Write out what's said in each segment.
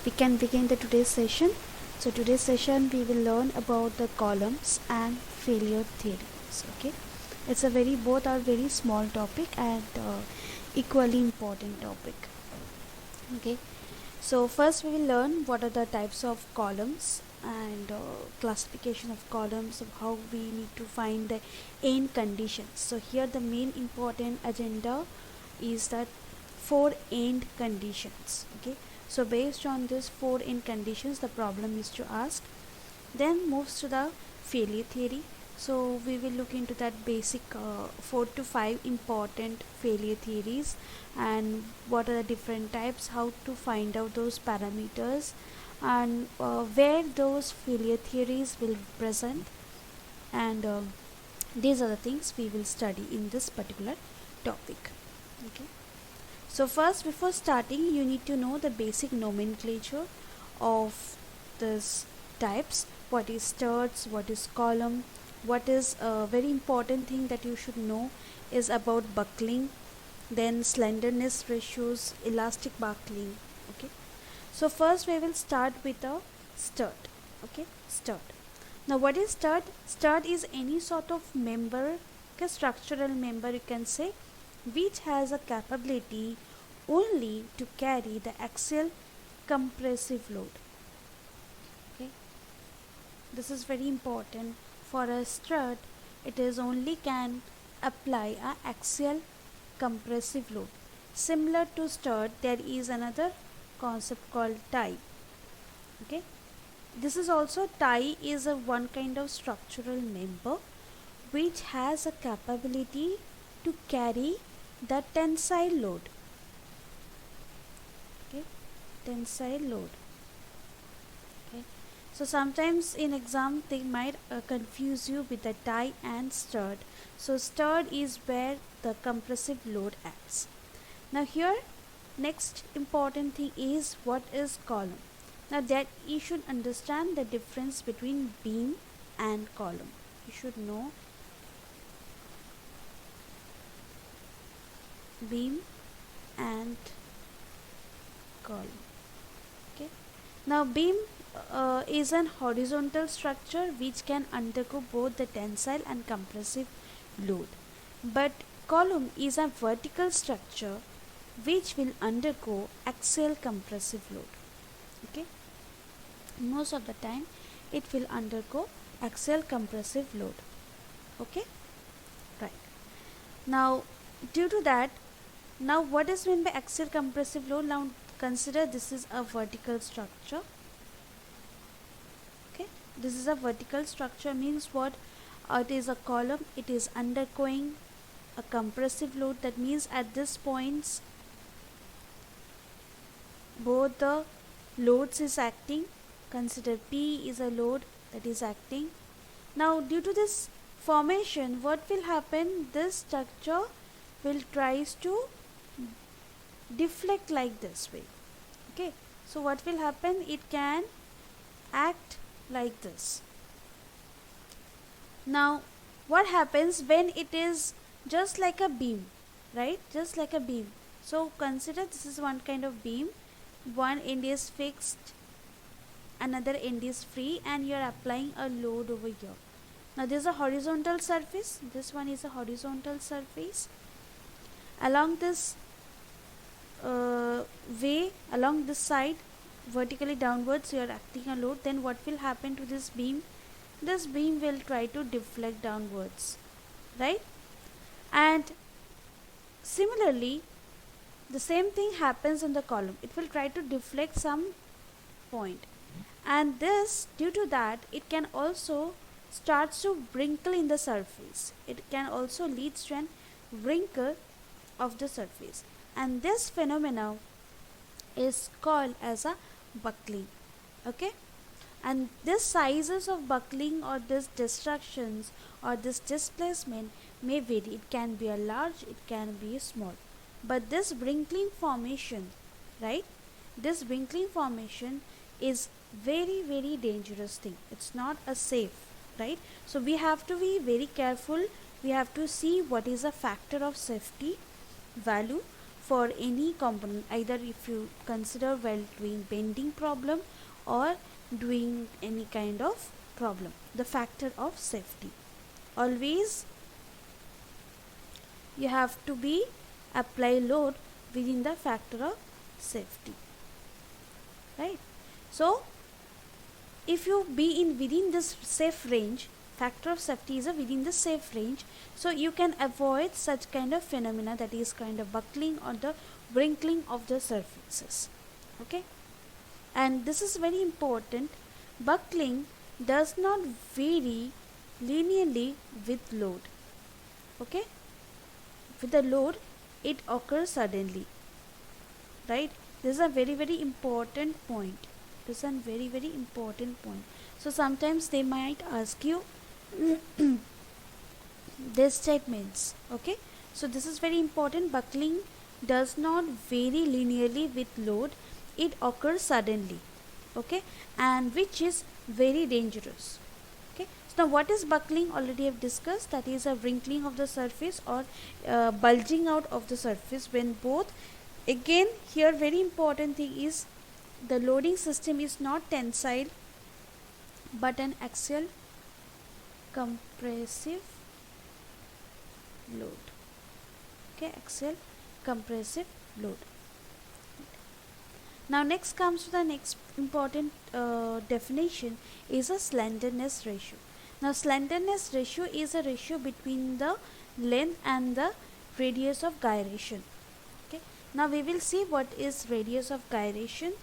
we can begin the today's session. So today's session we will learn about the columns and failure theories. Okay, it's a both are very small topic and equally important topic. Okay, so first we will learn what are the types of columns and classification of columns, of how we need to find the end conditions. So here the main important agenda is that four end conditions. Okay, so based on this four end conditions the problem is to ask. Then moves to the failure theory. So we will look into that basic 4 to 5 important failure theories and what are the different types, how to find out those parameters, and where those failure theories will present, and these are the things we will study in this particular topic. Okay, so first, before starting, you need to know the basic nomenclature of this types. What is studs, what is column, what is a very important thing that you should know is about buckling, then slenderness ratios, elastic buckling. Okay, so first we will start with a stud. Okay, stud. Now what is stud? Stud is any sort of member, okay, structural member you can say, which has a capability only to carry the axial compressive load. Okay, this is very important. For a stud, it is only can apply a axial compressive load. Similar to stud, there is another concept called tie. Okay, this is also tie is a one kind of structural member which has a capability to carry the tensile load. Okay, tensile load. Okay, so sometimes in exam they might confuse you with the tie and stud. So stud is where the compressive load acts. Now here next important thing is what is column. Now that you should understand the difference between beam and column. You should know beam and column. Okay, now beam is an horizontal structure which can undergo both the tensile and compressive load, but column is a vertical structure which will undergo axial compressive load. Okay, most of the time it will undergo axial compressive load. Okay, right. Now due to that, now what is meant by axial compressive load? Now consider this is a vertical structure. Okay, this is a vertical structure means what? It is a column, it is undergoing a compressive load. That means at this points both the loads is acting. Consider P is a load that is acting. Now due to this formation, what will happen? This structure will tries to deflect like this way. Okay, so what will happen? It can act like this. Now what happens when it is just like a beam, right? Just like a beam. So consider this is one kind of beam. One end is fixed, another end is free, and you are applying a load over here. Now this is a horizontal surface. This one is a horizontal surface. Along this way, along this side, vertically downwards, you are acting a load. Then what will happen to this beam? This beam will try to deflect downwards, right? And similarly, the same thing happens in the column. It will try to deflect some point, and this, due to that, it can also starts to wrinkle in the surface. It can also lead to an wrinkle of the surface, and this phenomena is called as a buckling. Okay, and this sizes of buckling or this destructions or this displacement may vary. It can be a large, it can be a small, but this wrinkling formation, right, this wrinkling formation is very dangerous thing. It's not a safe, right? So we have to be very careful. We have to see what is a factor of safety value for any component, either if you consider while doing bending problem or doing any kind of problem. The factor of safety, always you have to be apply load within the factor of safety, right? So if you be in within this safe range, factor of safety is within the safe range, so you can avoid such kind of phenomena, that is kind of buckling or the wrinkling of the surfaces. Okay, and this is very important. Buckling does not vary linearly with load. Okay, with the load it occurs suddenly, right? This is a very important point. This is a very important point. So sometimes they might ask you these statements. Okay, so this is very important. Buckling does not vary linearly with load, it occurs suddenly. Okay, and which is very dangerous. Okay, so now what is buckling? Already I've discussed, that is a wrinkling of the surface or bulging out of the surface when both, again here very important thing is the loading system is not tensile but an axial compressive load. Okay, axial compressive load. Now next comes to the next important definition is a slenderness ratio. Now slenderness ratio is a ratio between the length and the radius of gyration. Okay, now we will see what is radius of gyration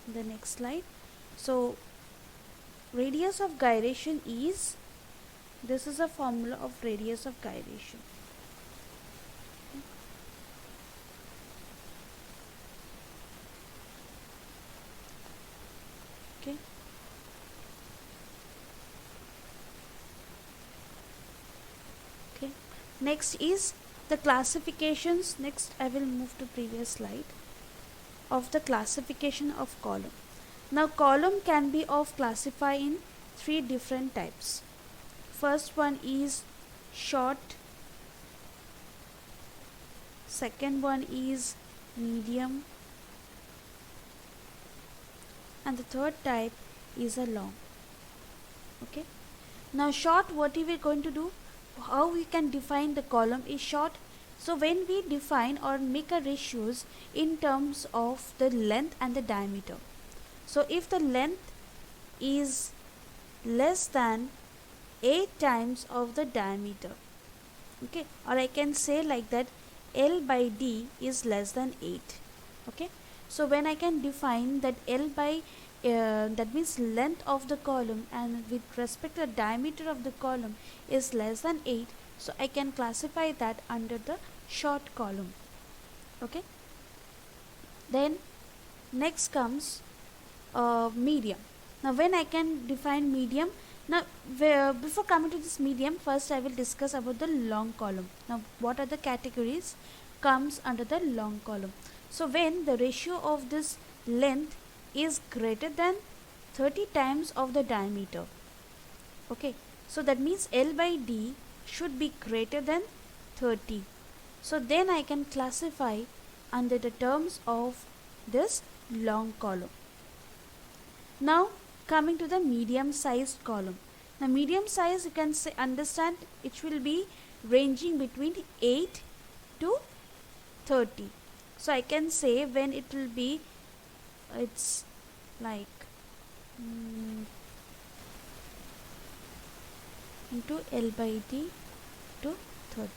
in the next slide. So radius of gyration is, this is a formula of radius of gyration. Okay, okay, next is the classifications. Next I will move to previous slide of the classification of column. Now column can be of classify in three different types. First one is short, second one is medium, and the third type is a long. Okay, now short, what we are going to do, how we can define the column is short. So when we define or make a ratios in terms of the length and the diameter, so if the length is less than 8 times of the diameter, okay, or I can say like that, L by D is less than 8. Okay, so when I can define that L by that means length of the column and with respect to the diameter of the column is less than 8, so I can classify that under the short column. Okay, then next comes medium. Now when I can define medium, now before coming to this medium, first I will discuss about the long column. Now what are the categories comes under the long column? So when the ratio of this length is greater than 30 times of the diameter. Okay, so that means L by D should be greater than 30. So then I can classify under the terms of this long column. Now coming to the medium sized column. Now medium size, you can say, understand it will be ranging between 8 to 30. So I can say when it will be, it's like into L by D to 30.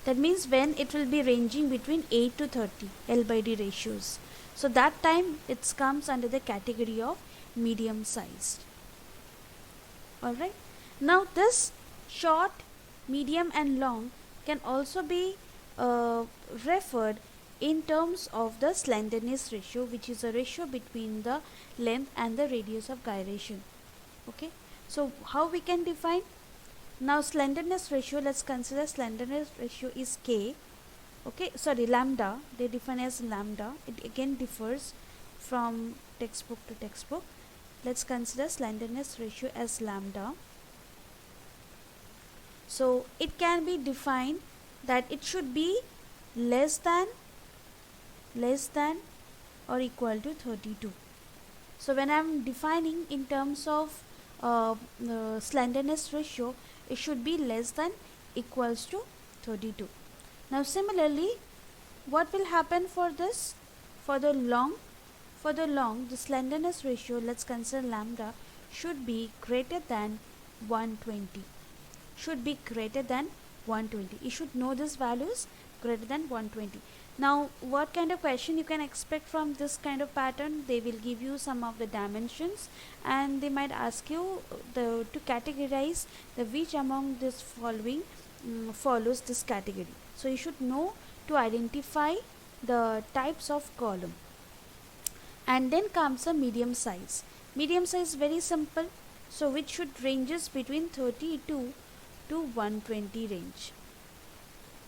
That means when it will be ranging between 8 to 30 L by D ratios. So that time it comes under the category of medium sized. Alright. Now this short, medium and long can also be referred in terms of the slenderness ratio, which is a ratio between the length and the radius of gyration. Okay, so how we can define? Now slenderness ratio, let's consider slenderness ratio is K. Okay, sorry, lambda, they define as lambda. It again differs from textbook to textbook. Let's consider slenderness ratio as lambda. So it can be defined that it should be less than or equal to 32. So when I'm defining in terms of slenderness ratio, it should be less than equals to 32. Now similarly, what will happen for this? For the long, the slenderness ratio, let's consider lambda, should be greater than 120. Should be greater than 120. You should know these values, greater than 120. Now what kind of question you can expect from this kind of pattern? They will give you some of the dimensions, and they might ask you to categorize the which among this following follows this category. So you should know to identify the types of column. And then comes a medium size. Medium size, very simple, so which should ranges between 32 to 120 range.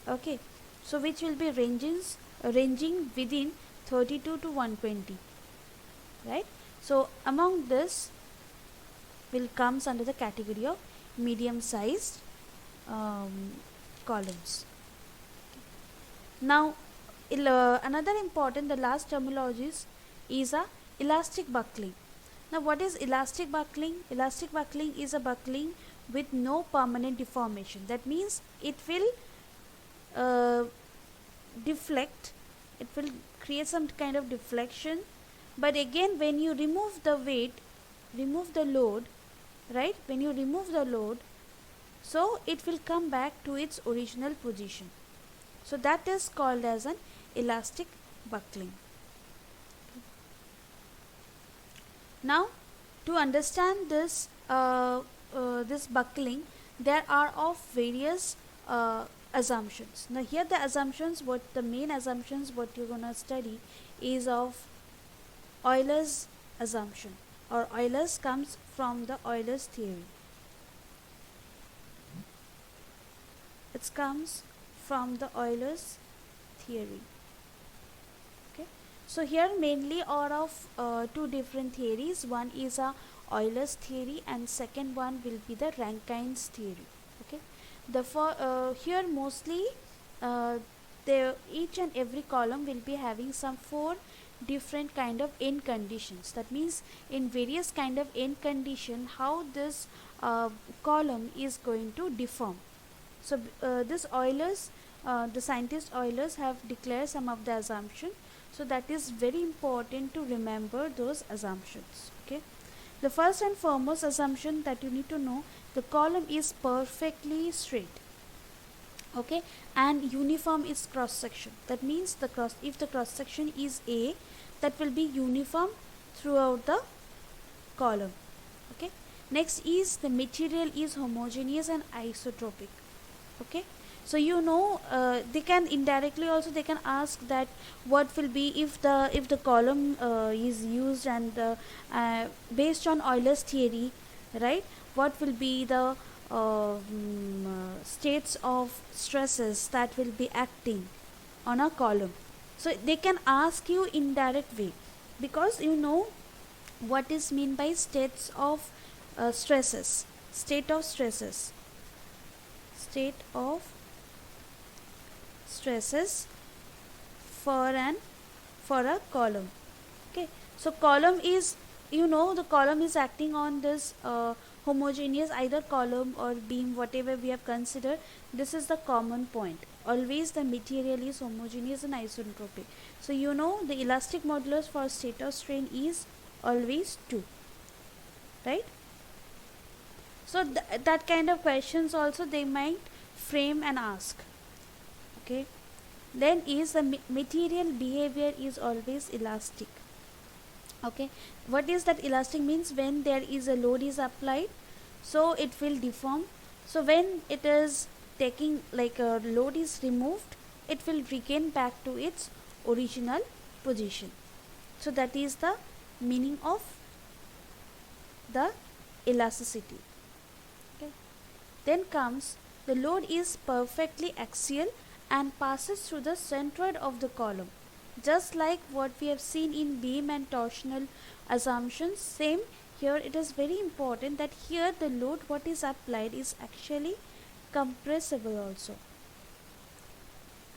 Okay, so which will be ranging within 32 to 120, right? So among this will comes under the category of medium sized columns. Now another important, the last terminologies is a elastic buckling. Now what is elastic buckling? Elastic buckling is a buckling with no permanent deformation. That means it will deflect, it will create some kind of deflection, but again when you remove the weight, remove the load, right, when you remove the load, so it will come back to its original position. So that is called as an elastic buckling. Now to understand this this buckling, there are of various assumptions. Now here the assumptions, what the main assumptions what you're gonna study is of Euler's assumption, or Euler's comes from the Euler's theory. It comes from the Euler's theory. Okay, so here mainly are of two different theories. One is a Euler's theory and second one will be the Rankine's theory. Okay, the here mostly each and every column will be having some 4 different kind of end conditions. That means in various kind of end condition, how this column is going to deform. So this Euler's, the scientist Euler's have declared some of the assumption. So that is very important to remember those assumptions. Okay, the first and foremost assumption that you need to know, the column is perfectly straight. Okay, and uniform is cross section. That means if the cross section is A, that will be uniform throughout the column. Okay, next is the material is homogeneous and isotropic. Okay, so you know they can indirectly also they can ask that what will be if the column is used and based on Euler's theory, right, what will be the states of stresses that will be acting on a column. So they can ask you indirect way, because you know what is mean by states of stresses. State of stresses for a column. Okay, so column is, you know, the column is acting on this homogeneous either column or beam, whatever we have considered. This is the common point. Always the material is homogeneous and isotropic. So you know the elastic modulus for state of strain is always 2, right? So that kind of questions also they might frame and ask. Okay, then is the material behavior is always elastic. Okay, what is that elastic means? When there is a load is applied, so it will deform. So when it is taking, like a load is removed, it will regain back to its original position. So that is the meaning of the elasticity. Okay, then comes the load is perfectly axial and passes through the centroid of the column. Just like what we have seen in beam and torsional assumptions, same here it is very important that here the load what is applied is actually compressible also.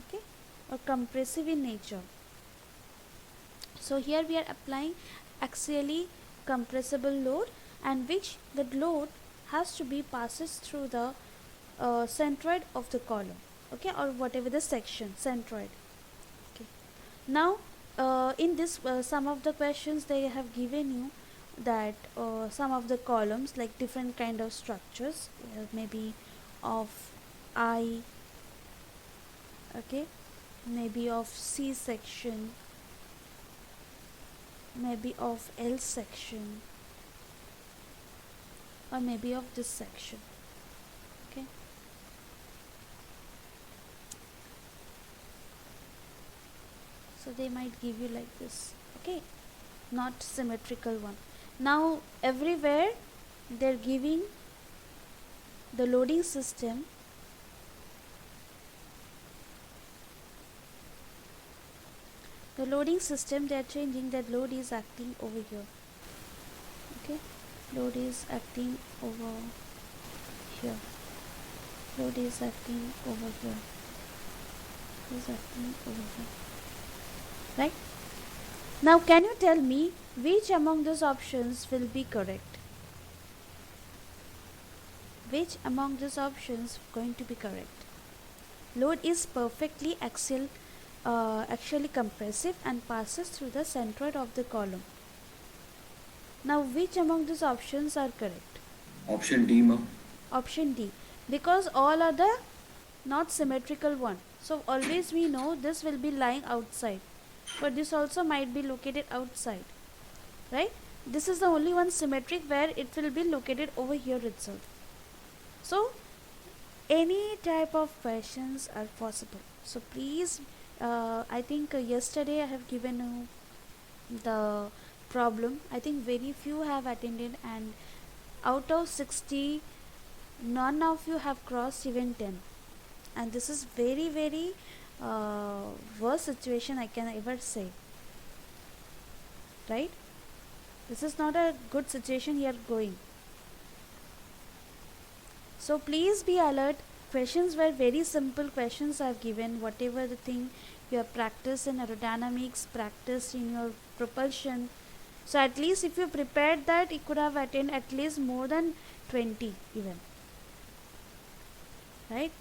Okay, or compressive in nature. So here we are applying axially compressible load, and which the load has to be passes through the centroid of the column, okay, or whatever the section centroid. Okay. Now in this some of the questions they have given you that some of the columns like different kind of structures, maybe of I, okay, maybe of C section, maybe of L section, or maybe of this section. Okay. So they might give you like this, okay, not symmetrical one. Now everywhere they're giving the loading system they are changing that load is acting over here, okay, load is acting over here, load is acting over here, is acting over here, right? Now can you tell me which among those options will be correct? Which among these options going to be correct? Load is perfectly actually compressive and passes through the centroid of the column. Now which among these options are correct? Option D, ma'am. Option D, because all are the not symmetrical one. So always we know this will be lying outside, but this also might be located outside, right? This is the only one symmetric where it will be located over here itself. So any type of questions are possible. So please, I think yesterday I have given you the problem. I think very few have attended, and out of 60 none of you have crossed even 10, and this is very very worst situation I can ever say, right? This is not a good situation you are going. So please be alert. Questions were very simple questions I have given. Whatever the thing you have practiced in aerodynamics, practiced in your propulsion, so at least if you prepared that, you could have attained at least more than 20 even, right?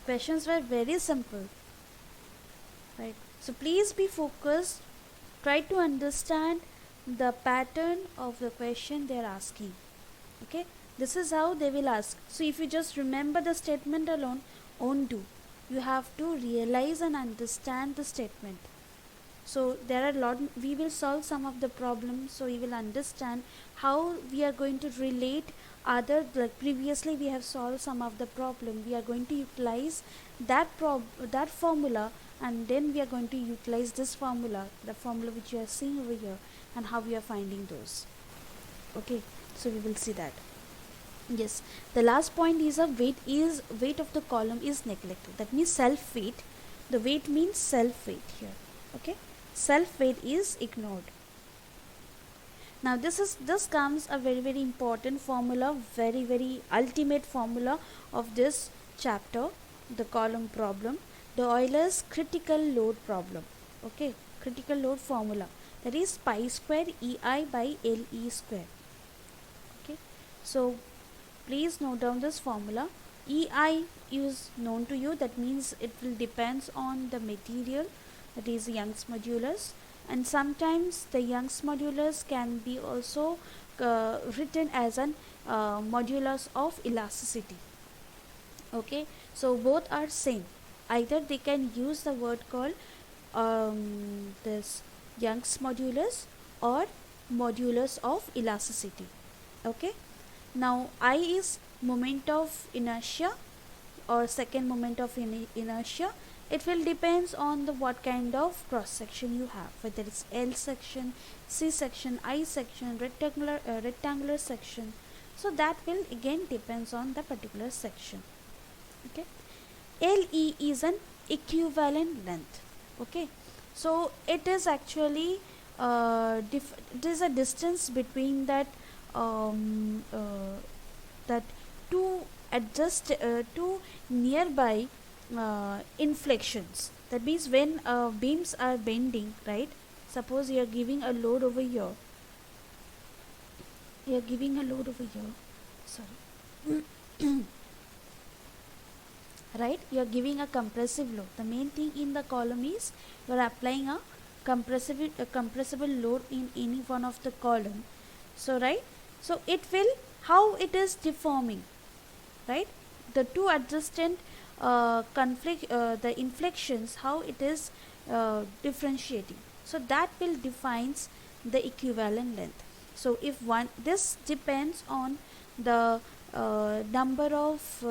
Questions were very simple, right? So please be focused. Try to understand the pattern of the question they are asking, okay? This is how they will ask. So if you just remember the statement alone, won't do. You have to realize and understand the statement. So there are a lot, we will solve some of the problems, so you will understand how we are going to relate other, like previously we have solved some of the problem. We are going to utilize that formula, and then we are going to utilize this formula, the formula which you are seeing over here, and how we are finding those. Okay, so we will see that. Yes, the last point is weight of the column is neglected. That means self weight. The weight means self weight here. Okay, self weight is ignored. Now this comes a very very important formula, very very ultimate formula of this chapter, the column problem, the Euler's critical load problem. Okay, critical load formula, that is pi square EI by LE square. Okay, so please note down this formula. EI is known to you, that means it will depends on the material, that is Young's modulus, and sometimes the Young's modulus can be also written as an modulus of elasticity. Okay, so both are same. Either they can use the word called this Young's modulus or modulus of elasticity. Okay, now I is moment of inertia or second moment of inertia. It will depends on the what kind of cross section you have, whether it's L section, C section, I section, rectangular section. So that will again depends on the particular section. Okay, LE is an equivalent length. Okay, so it is actually it is a distance between that that two nearby inflections. That means when beams are bending, right? Suppose you are giving a load over here. You are giving a load over here. Sorry. Right? You are giving a compressive load. The main thing in the column is you are applying a compressible load in any one of the column. So right, so it will, how it is deforming, right? The two adjacent the inflections, how it is differentiating. So that will defines the equivalent length. So if one, this depends on the number of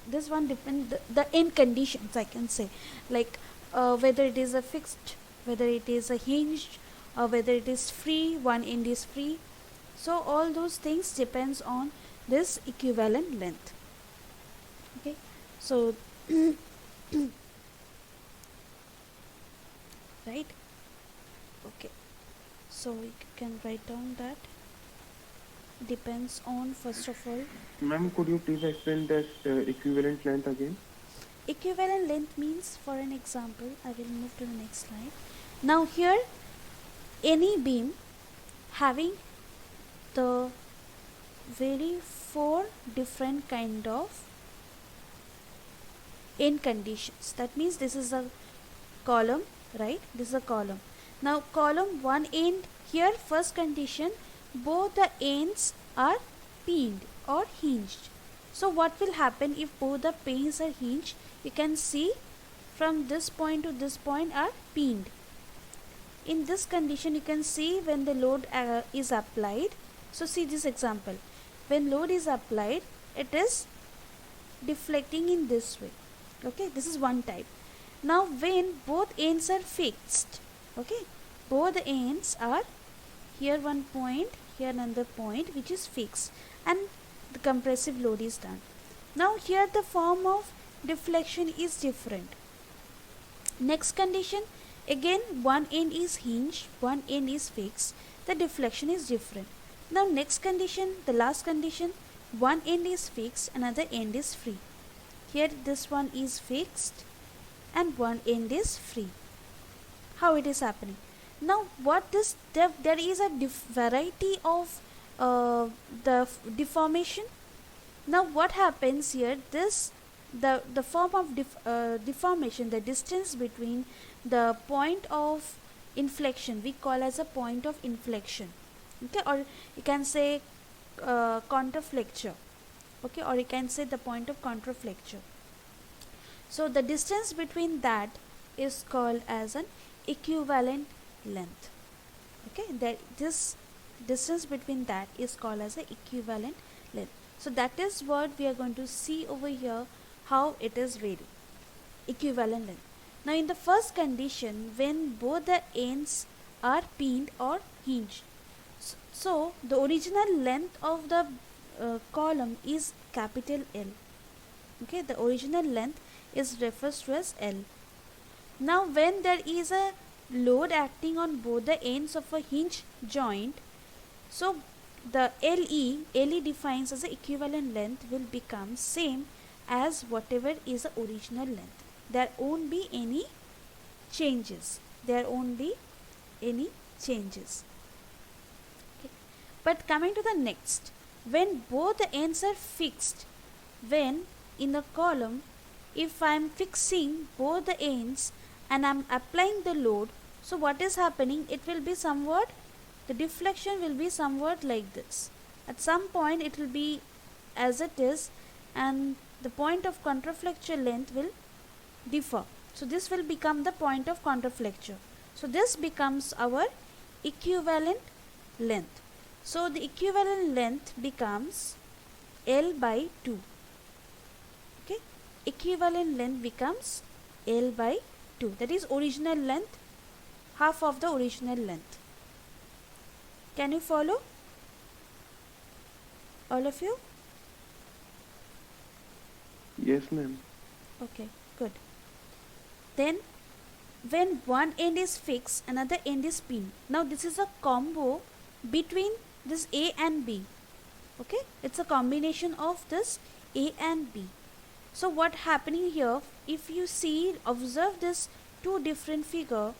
this one depend the end conditions, I can say, like whether it is a fixed, whether it is a hinged, or whether it is free, one end is free. So all those things depends on this equivalent length. Okay, so right, okay, so we can write down that depends on, first of all, Ma'am, could you please explain this equivalent length again? equivalent length means, for an example, I will move to the next slide. Now here, any beam having the very four different kind of end conditions. That means this is a column, right? This is a column. Now column one end, here first condition, both the ends are pinned or hinged. So what will happen if both the pins are hinged? You can see from this point to this point are pinned. In this condition you can see when the load is applied. So see this example, when load is applied, it is deflecting in this way. Okay, this is one type. Now when both ends are fixed, okay, both the ends are, here one point, here another point which is fixed, and the compressive load is done. Now here the form of deflection is different. Next condition, again one end is hinged, one end is fixed, the deflection is different. Now next condition, the last condition, one end is fixed, another end is free. Here this one is fixed and one end is free. How it is happening? Now what this, there is a variety of the deformation. Now what happens here, this the form of deformation, the distance between the point of inflection we call as a point of inflection, okay, or you can say contraflexure, okay, or you can say the point of contraflexure. So the distance between that is called as an equivalent length. Okay, that this distance between that is called as an equivalent length. So that is what we are going to see over here, how it is varied, equivalent length. Now in the first condition, when both the ends are pinned or hinged, so the original length of the column is capital L. Okay, the original length is refers to as L. Now when there is a load acting on both the ends of a hinge joint, so the LE defines as the equivalent length will become same as whatever is the original length. There won't be any changes. There won't be any changes. Okay. But coming to the next, when both the ends are fixed, when in the column, if I am fixing both the ends and I am applying the load, so what is happening, it will be somewhat, the deflection will be somewhat like this. At some point it will be as it is, and the point of contraflexure length will differ. So this will become the point of contraflexure. So this becomes our equivalent length. So the equivalent length becomes L by 2. Okay, equivalent length becomes L by 2. That is original length, half of the original length. Can you follow? All of you? Yes, ma'am. Okay, good. Then when one end is fixed, another end is pinned. Now this is a combo between this A and B. Okay, it's a combination of this A and B. So what happening here, if you see, observe this two different figure.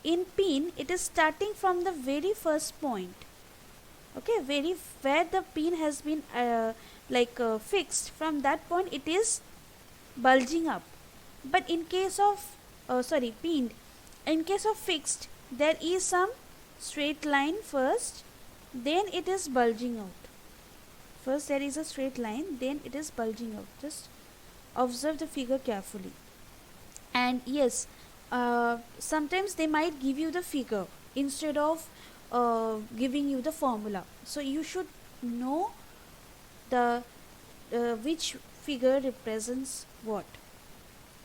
In pin, it is starting from the very first point, okay, where the pin has been fixed. From that point it is bulging up. But in case of pinned, in case of fixed, there is some straight line first, then it is bulging out. First there is a straight line, then it is bulging out. Just observe the figure carefully. And yes, sometimes they might give you the figure instead of giving you the formula. So you should know the which figure represents what.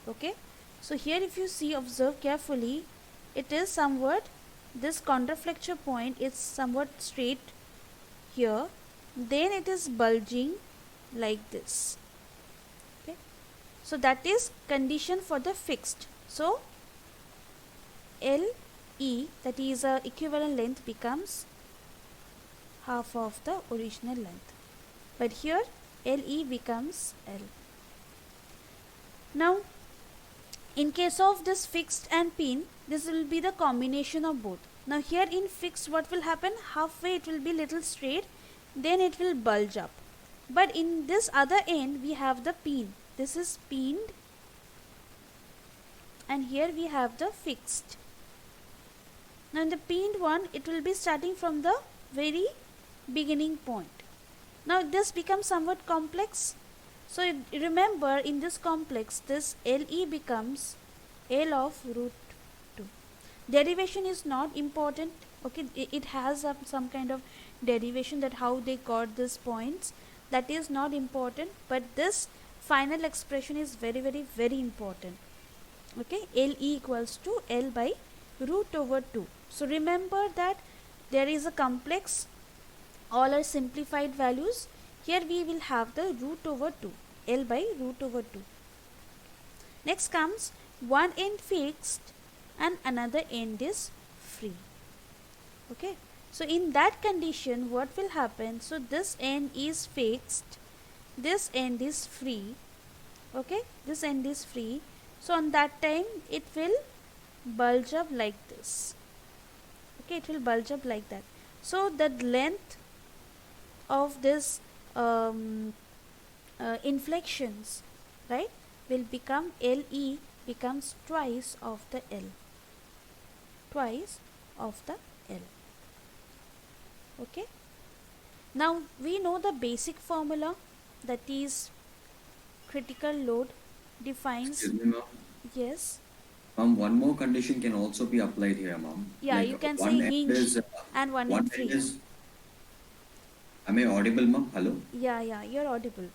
Okay, so here if you see, observe carefully, it is somewhat, this contraflexure point is somewhat straight here, then it is bulging like this. Okay, so that is condition for the fixed. So LE, that is a equivalent length, becomes half of the original length, but here LE becomes L. Now in case of this fixed and pin, this will be the combination of both. Now here in fixed, what will happen, halfway it will be little straight, then it will bulge up. But in this other end we have the pin, this is pinned, and here we have the fixed. Now in the pinned one, it will be starting from the very beginning point. Now this becomes somewhat complex. So remember, in this complex, this LE becomes L of root 2. Derivation is not important. Okay, it has some kind of derivation, that how they got these points, that is not important, but this final expression is very, very, very important. Okay, LE equals to L by root over 2. So remember that there is a complex, all are simplified values. Here we will have the root over 2, L by root over 2. Next comes one end fixed and another end is free. Okay, so in that condition what will happen, so this end is fixed, this end is free. Okay, this end is free, so on that time it will bulge up like this. Okay, it will bulge up like that. So the length of this inflections, right, will become LE becomes twice of the L, twice of the L. Okay, now we know the basic formula, that is critical load defines. Excuse me, ma'am. Yes. One more condition can also be applied here, ma'am. Yeah, like you can one say end hinge is, and one one end end free. is. Am I audible, ma'am? Hello. Yeah, you're audible.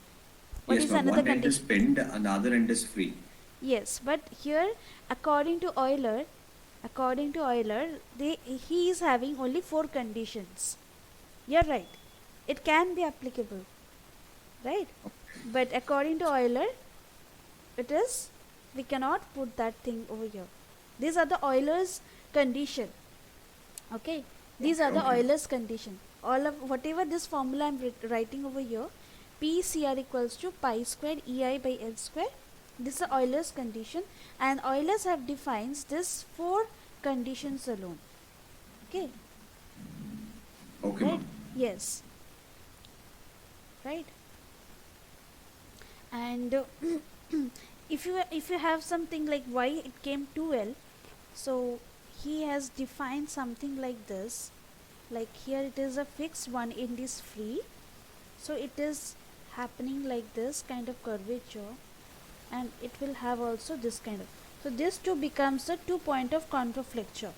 What Yes, is ma'am. another One end is condition? pinned and the other end is free. Yes, but here according to Euler, he is having only 4 conditions. You're right, it can be applicable, right? But according to Euler, it is, we cannot put that thing over here. These are the Euler's condition. Okay, these are the Euler's condition. All of whatever this formula I'm writing over here, PCR equals to pi squared EI by L square. This is Euler's condition, and Euler's have defines this 4 conditions alone. Okay. Okay, Right. ma'am. Yes. Right. And if you have something like why it came 2L, so he has defined something like this, like here it is a fixed, one end is free, so it is happening like this kind of curvature, and it will have also this kind of, so this two becomes the 2 point of contraflexure.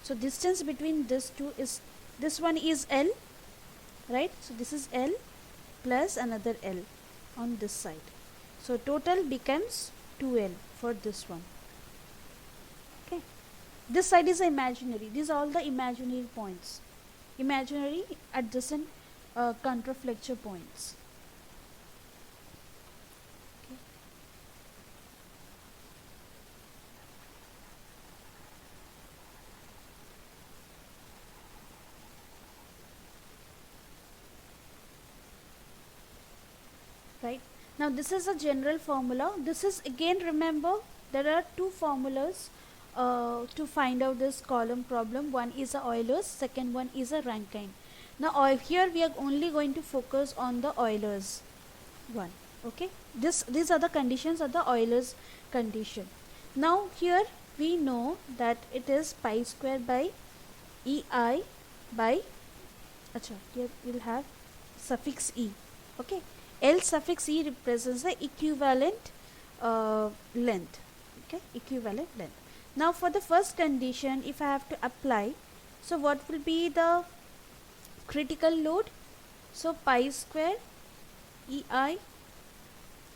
So distance between this two is, this one is L, right? So this is L plus another L on this side, so total becomes 2L for this one. Okay, this side is imaginary, these are all the imaginary points, imaginary adjacent contraflexure points. Okay. Right, Now this is a general formula. This is again, remember, there are two formulas to find out this column problem. One is a Euler's, second one is a Rankine. Now here we are only going to focus on the Euler's one. Okay, these are the conditions of the Euler's condition. Now here we know that it is pi square by EI by, here we'll have suffix E. Okay, L suffix E represents the equivalent length. Okay, equivalent length. Now for the first condition, if I have to apply, so what will be the critical load? So pi square EI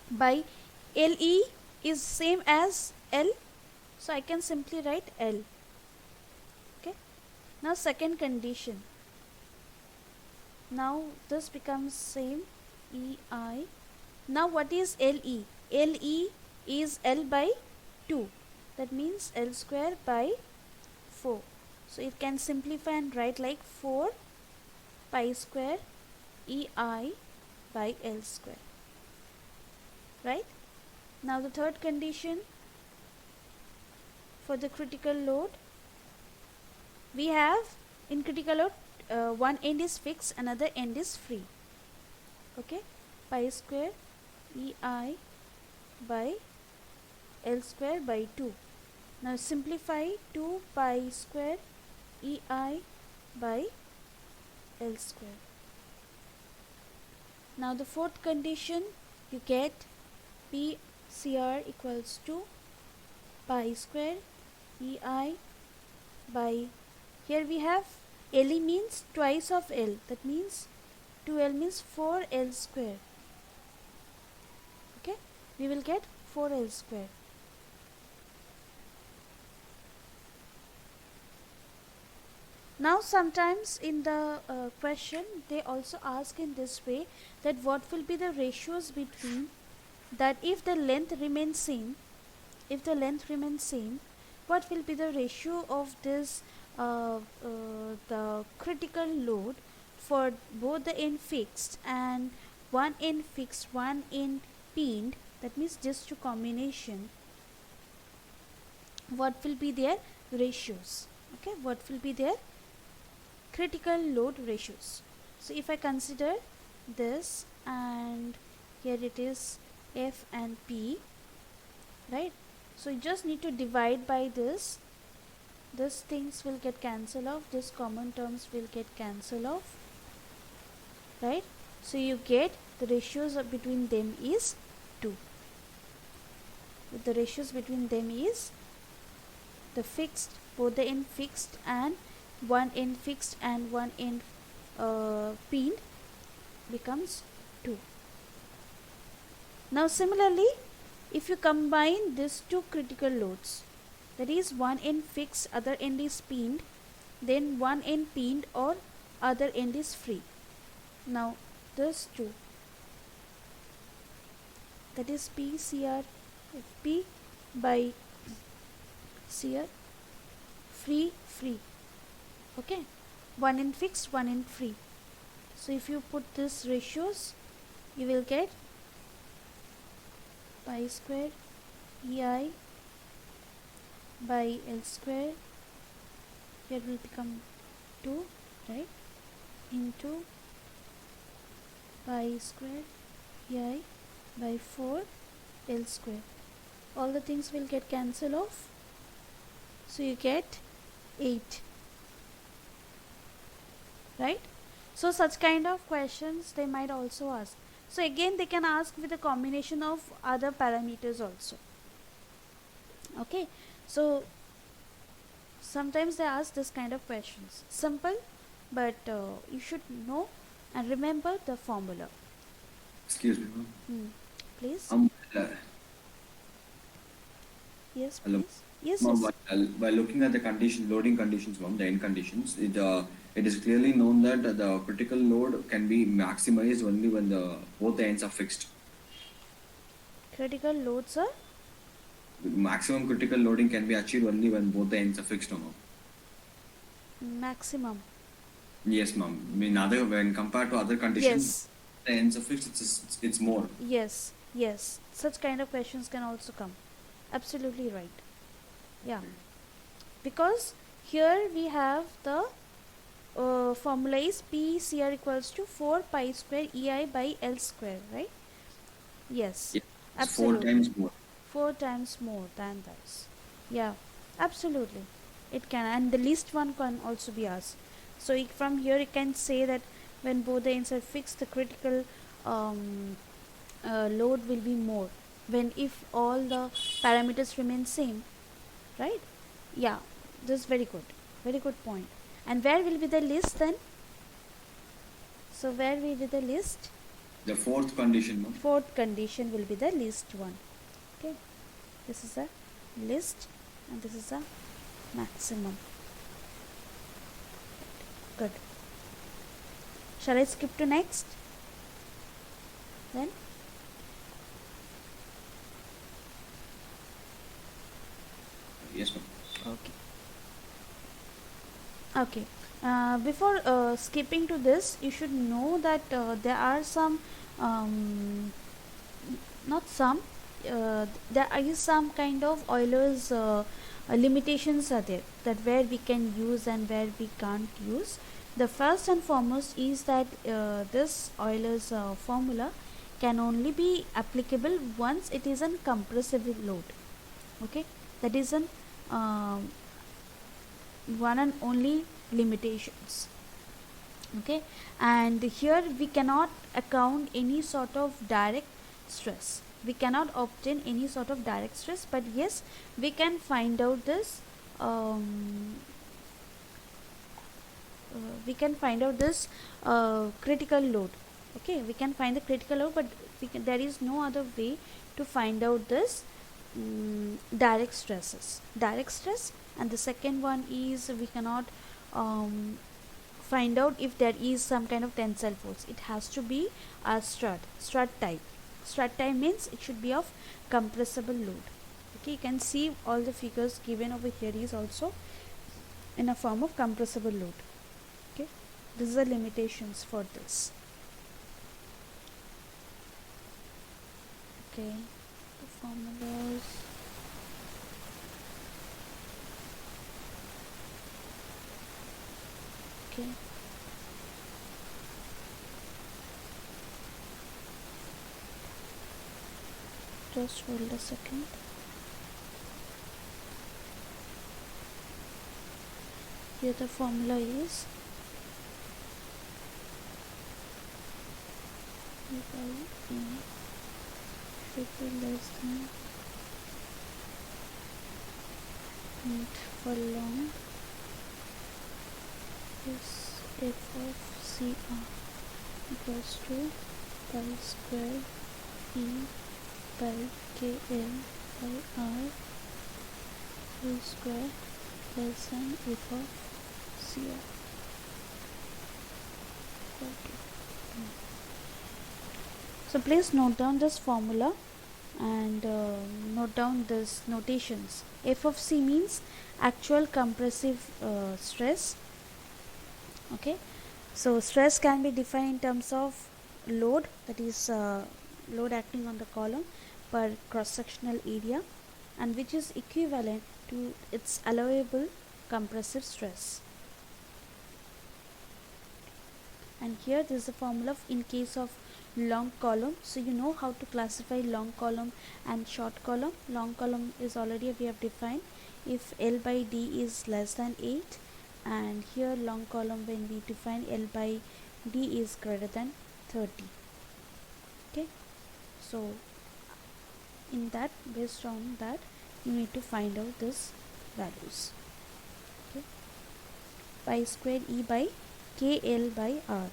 by LE is same as L, so I can simply write L. Okay, now second condition, now this becomes same EI. Now what is LE? LE is L by 2, that means L square by 4. So it can simplify and write like 4 pi square EI by L square. Right? Now the third condition, for the critical load, we have in critical load one end is fixed, another end is free. Okay, pi square EI by L square by 2. Now simplify 2 pi square EI by L square. Now the fourth condition, you get PCR equals to pi square EI by, here we have LE means twice of L, that means 2L means 4L square. Okay, we will get 4L square. Now sometimes in the question they also ask in this way, that what will be the ratios between, that if the length remains same, what will be the ratio of this the critical load for both the end fixed and one end fixed, one end pinned, that means just two combination, what will be their ratios? Okay, what will be their critical load ratios? So if I consider this, and here it is F and P, right? So you just need to divide by this. These things will get cancelled off, this common terms will get cancelled off, right? So you get the ratios between them is 2. The ratios between them is the fixed, both the end fixed and one end fixed and one end pinned becomes 2. Now similarly, if you combine these two critical loads, that is one end fixed, other end is pinned, then one end pinned or other end is free. Now these two, that is PCR P by CR free. Okay, one end fixed, one end free. So if you put these ratios, you will get pi square EI by L square, here will become 2, right, into pi square EI by 4 L square. All the things will get cancelled off, so you get 8, right? So such kind of questions they might also ask. So again they can ask with a combination of other parameters also. Okay, so sometimes they ask this kind of questions. Simple, but you should know and remember the formula. Excuse me, ma'am. Please. Yes, Hello. please. Yes, Ma'am, yes. by looking at the loading conditions, ma'am, the end conditions, it is clearly known that the critical load can be maximized only when both the ends are fixed. Critical loads are? Maximum critical loading can be achieved only when both the ends are fixed, no? Maximum. Yes, ma'am. When compared to other conditions, Yes. the ends are fixed, it's more. Yes. Yes, such kind of questions can also come. Absolutely right. Yeah, because here we have the formula is PCR equals to 4 pi square EI by L square, right? Yes, Yes, it's four absolutely. times more. 4 times more than this. Yeah, absolutely. It can, and the least one can also be asked. So from here, you can say that when both the ends are fixed, the critical um, load will be more. When if all the parameters remain same, right? Yeah, this is very good. Very good point. And where will be the list then? So where will be the list? The fourth condition, ma'am. Fourth condition will be the least one. Okay, this is a list and this is a maximum. Good. Shall I skip to next? Then Yes, ma'am. okay. Okay. Before skipping to this, you should know that there are some, not some, there is some kind of Euler's limitations are there, that where we can use and where we can't use. The first and foremost is that this Euler's formula can only be applicable once it is a compressive load. Okay, that is an one and only limitations. Okay, and here we cannot account any sort of direct stress, we cannot obtain any sort of direct stress, but yes, we can find out this we can find out this critical load. Okay, we can find the critical load, but there is no other way to find out this direct stress. And the second one is we cannot find out if there is some kind of tensile force. It has to be a strut type means it should be of compressible load. Okay, you can see all the figures given over here is also in a form of compressible load. Okay, these are limitations for this. Okay, the formulas. Okay, just hold a second. Here the formula is E by E should be less than, and for long is f of CR equals to pi square E by KL by R whole square less than f of CR. Okay. So please note down this formula and note down this notations. F of C means actual compressive stress. Okay, so stress can be defined in terms of load, that is load acting on the column per cross sectional area, and which is equivalent to its allowable compressive stress. And here this is the formula in case of long column. So you know how to classify long column and short column. Long column is already we have defined if L by D is less than 8, and here long column when we define L by D is greater than 30. Okay, so in that, based on that, you need to find out this values. Okay, pi square E by KL by R.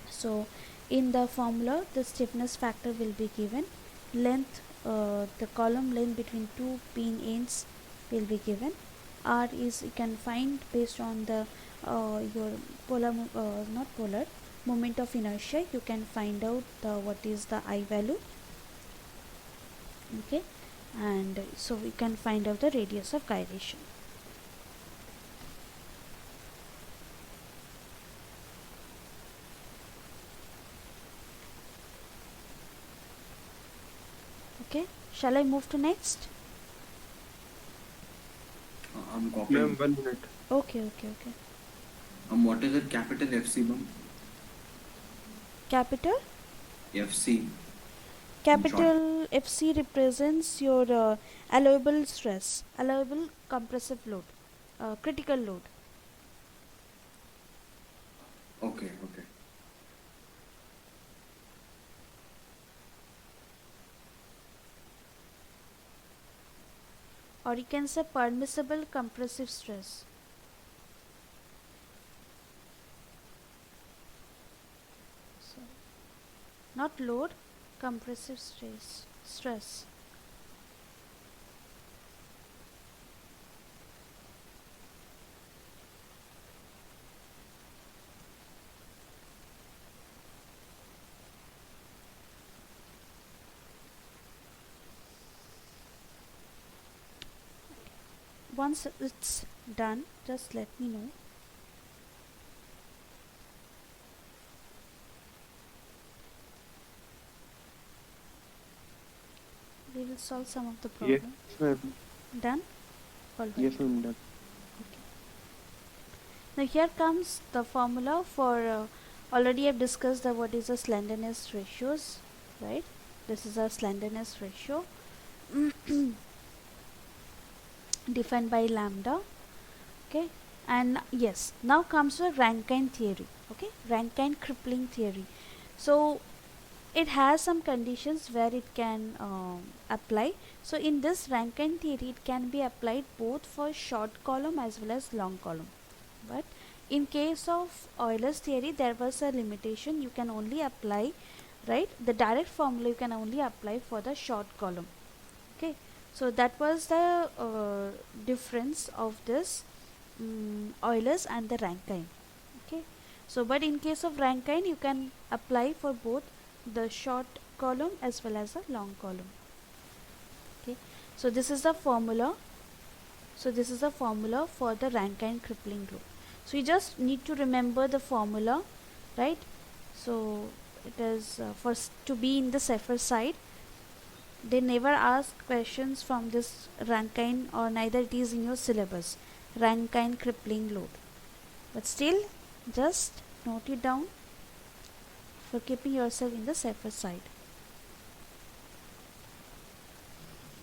So in the formula the stiffness factor will be given, length, the column length between two pin ends will be given. R is you can find based on the your polar not polar moment of inertia. You can find out what is the I value. Okay, and so we can find out the radius of gyration. Okay, shall I move to next? I'm Ma'am, copying. 1 minute. Okay, okay, okay. What is it? Capital FC, ma'am? Capital? FC in short. Capital FC represents your allowable stress, allowable compressive load, critical load. Okay, okay. Or you can say permissible compressive stress. So, not load, compressive stress. Once it's done, just let me know. We will solve some of the Yes, problem. ma'am. Done? All right. Yes, ma'am. Done. Okay. Now here comes the formula for already I've discussed the what is the slenderness ratios, right? This is a slenderness ratio defined by lambda. Okay, and yes, now comes the Rankine theory. Okay, Rankine crippling theory. So it has some conditions where it can apply. So in this Rankine theory, it can be applied both for short column as well as long column. But in case of Euler's theory, there was a limitation. You can only apply, right? The direct formula you can only apply for the short column. Okay, so that was the difference of this Euler's and the Rankine. Okay, so but in case of Rankine, you can apply for both the short column as well as a long column. Okay, so this is the formula. So this is the formula for the Rankine crippling group. So you just need to remember the formula, right? So it is to be in the safer side. They never ask questions from this Rankine, or neither it is in your syllabus, Rankine crippling load. But still, just note it down for keeping yourself in the safer side.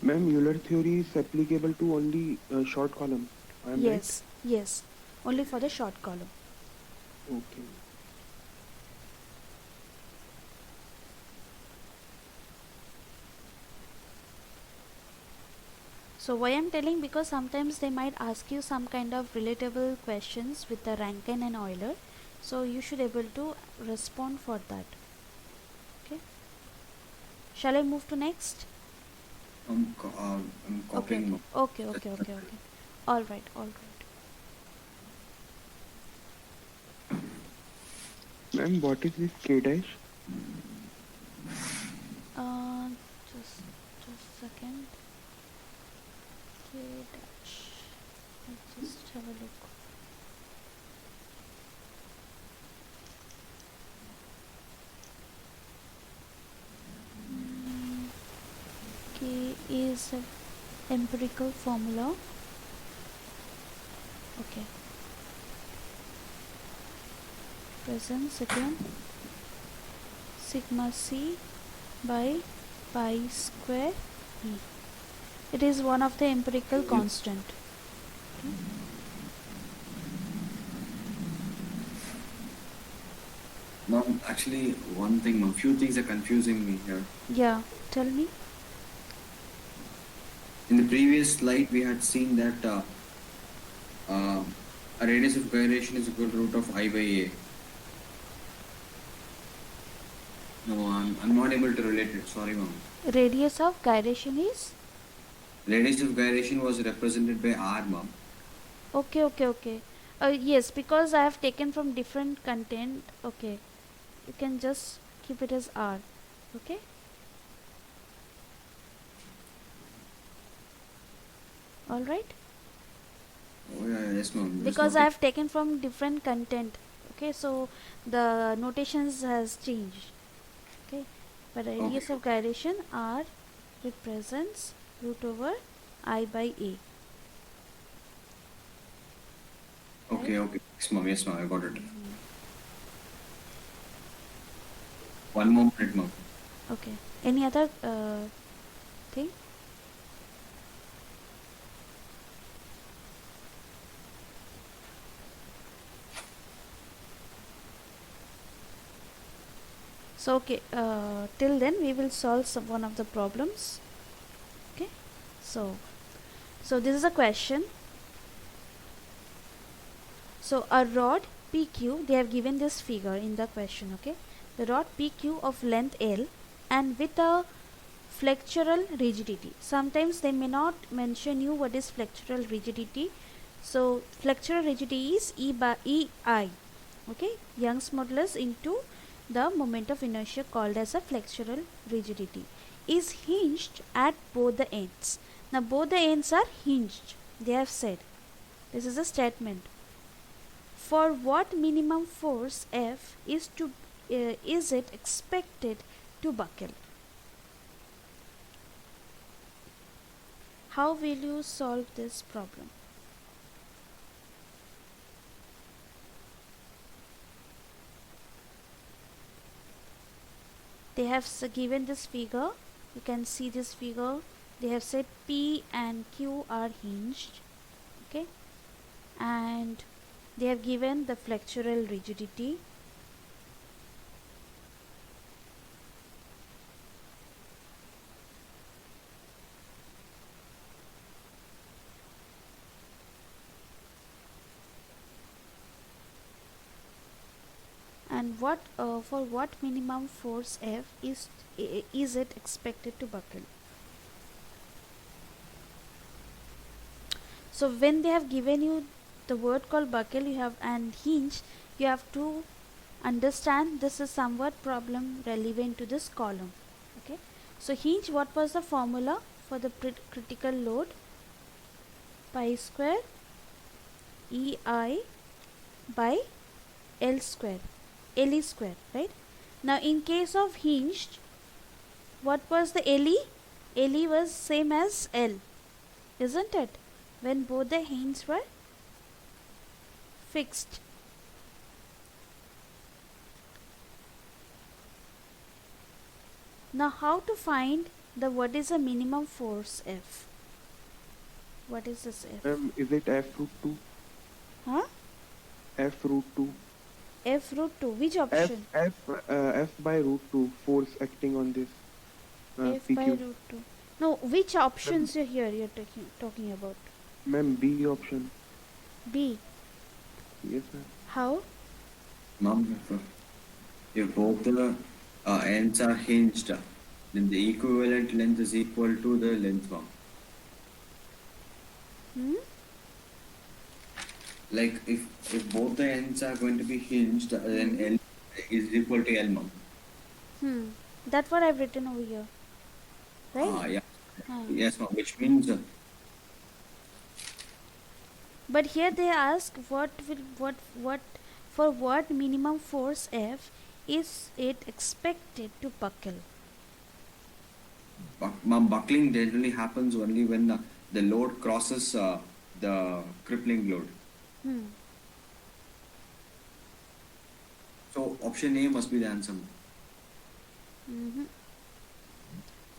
Ma'am, Euler theory is applicable to only short column. I am right? Yes, only for the short column. Okay. So why I'm telling, because sometimes they might ask you some kind of relatable questions with the Rankine and Euler, so you should able to respond for that. Okay, shall I move to next? I'm copying. Okay. All right. Ma'am, what is this K dash? uh, just a second. K dash, let's just have a look. K is a empirical formula. Okay, presents again sigma c by pi square e. It is one of the empirical constant. Okay. Ma'am, actually, one thing, ma'am, few things are confusing me here. Yeah, tell me. In the previous slide, we had seen that a radius of gyration is equal to root of I by A. No, I'm not able to relate it. Sorry, ma'am. Radius of gyration is? Radius of gyration was represented by R, ma'am. Okay. Yes, because I have taken from different content. Okay, you can just keep it as R. Okay. All right. Oh yeah, yes, ma'am. Because I have taken from different content. Okay, so the notations has changed. Okay, but radius of gyration R represents root over I by a. Okay, Right? okay. Yes, ma'am, I got it. Mhm. One more minute, ma'am. Okay. Any other thing? So okay, till then we will solve one of the problems. Okay. So this is a question. So a rod PQ, they have given this figure in the question. Okay. The rod PQ of length L and with a flexural rigidity. Sometimes they may not mention you what is flexural rigidity. So flexural rigidity is E by EI. Okay, Young's modulus into the moment of inertia called as a flexural rigidity is hinged at both the ends. Now both the ends are hinged. They have said this is a statement. For what minimum force F is it expected to buckle? How will you solve this problem? They have given this figure. You can see this figure. They have said P and Q are hinged. Okay, and they have given the flexural rigidity. And what for what minimum force F is it expected to buckle? So when they have given you the word called buckle, you have and hinge, you have to understand this is somewhat problem relevant to this column. Okay, so hinge, what was the formula for the critical load? Pi square EI by L square, LE square, right? Now in case of hinged, what was the LE? LE was same as L, isn't it? When both the hinges were fixed. Now how to find the what is the minimum force F? What is this F? Is it F root 2? Huh? F root 2. F root 2. Which F option? F F by root 2 force acting on this F by PQ. root 2. No, which options Ma'am, you're talking about? ma'am, B option. B. Yes, ma'am. How? Ma'am, if both the ends are hinged, then the equivalent length is equal to the length, ma'am. Hmm? Like if both the ends are going to be hinged, then L is equal to L, ma'am. Hmm. That's what I've written over here. Right? Yeah. Hmm. Yes, ma'am. Which means But here they ask what for what minimum force F is it expected to buckle? ma'am, buckling generally happens only when the load crosses the crippling load. Hmm. So option A must be the answer. Mm-hmm.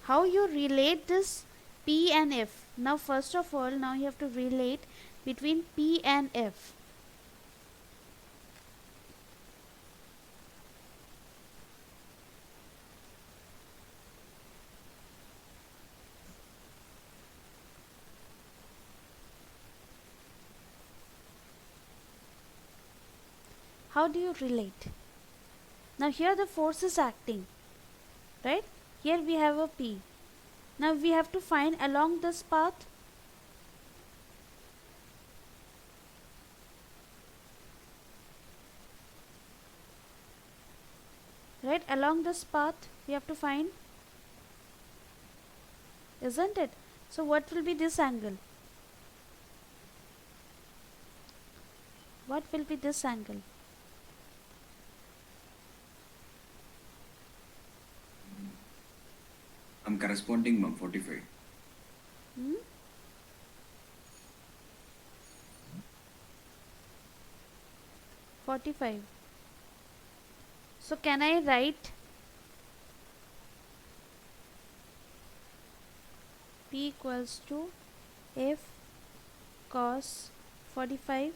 How you relate this P and F? Now first of all, now you have to relate between P and F. How do you relate? Now here the force is acting, right? Here we have a P. Now we have to find along this path. Right, along this path we have to find, isn't it? So what will be this angle? What will be this angle? corresponding, ma'am, 45. Hmm? $45. So can I write P equals to F cos 45?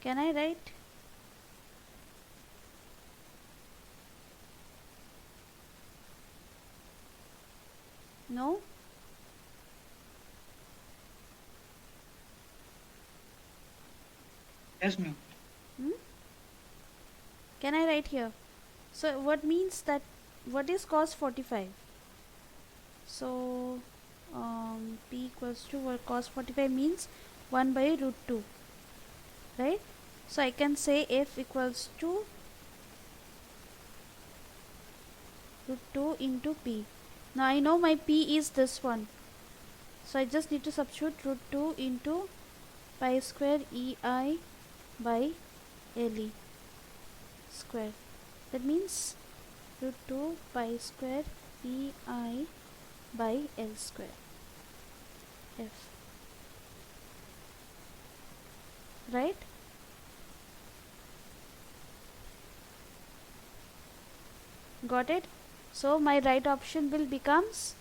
Can I write? No? Yes, ma'am. Can I write here? So what means that, what is cos 45? So P equals to what, cos 45 means 1 by root 2, right? So I can say F equals to root 2 into P. Now I know my P is this one, so I just need to substitute root 2 into pi square EI by LE square. That means root 2 pi square EI by L square F, right? Got it? So my right option will becomes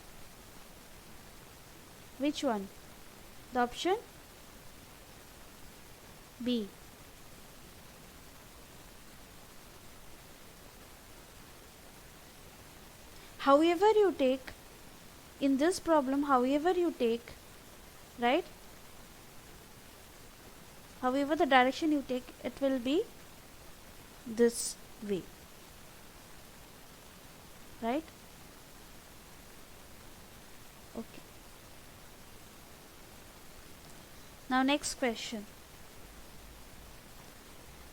which one? The option B. However you take, in this problem, however you take, right? However the direction you take, it will be this way, right? Okay. Now next question.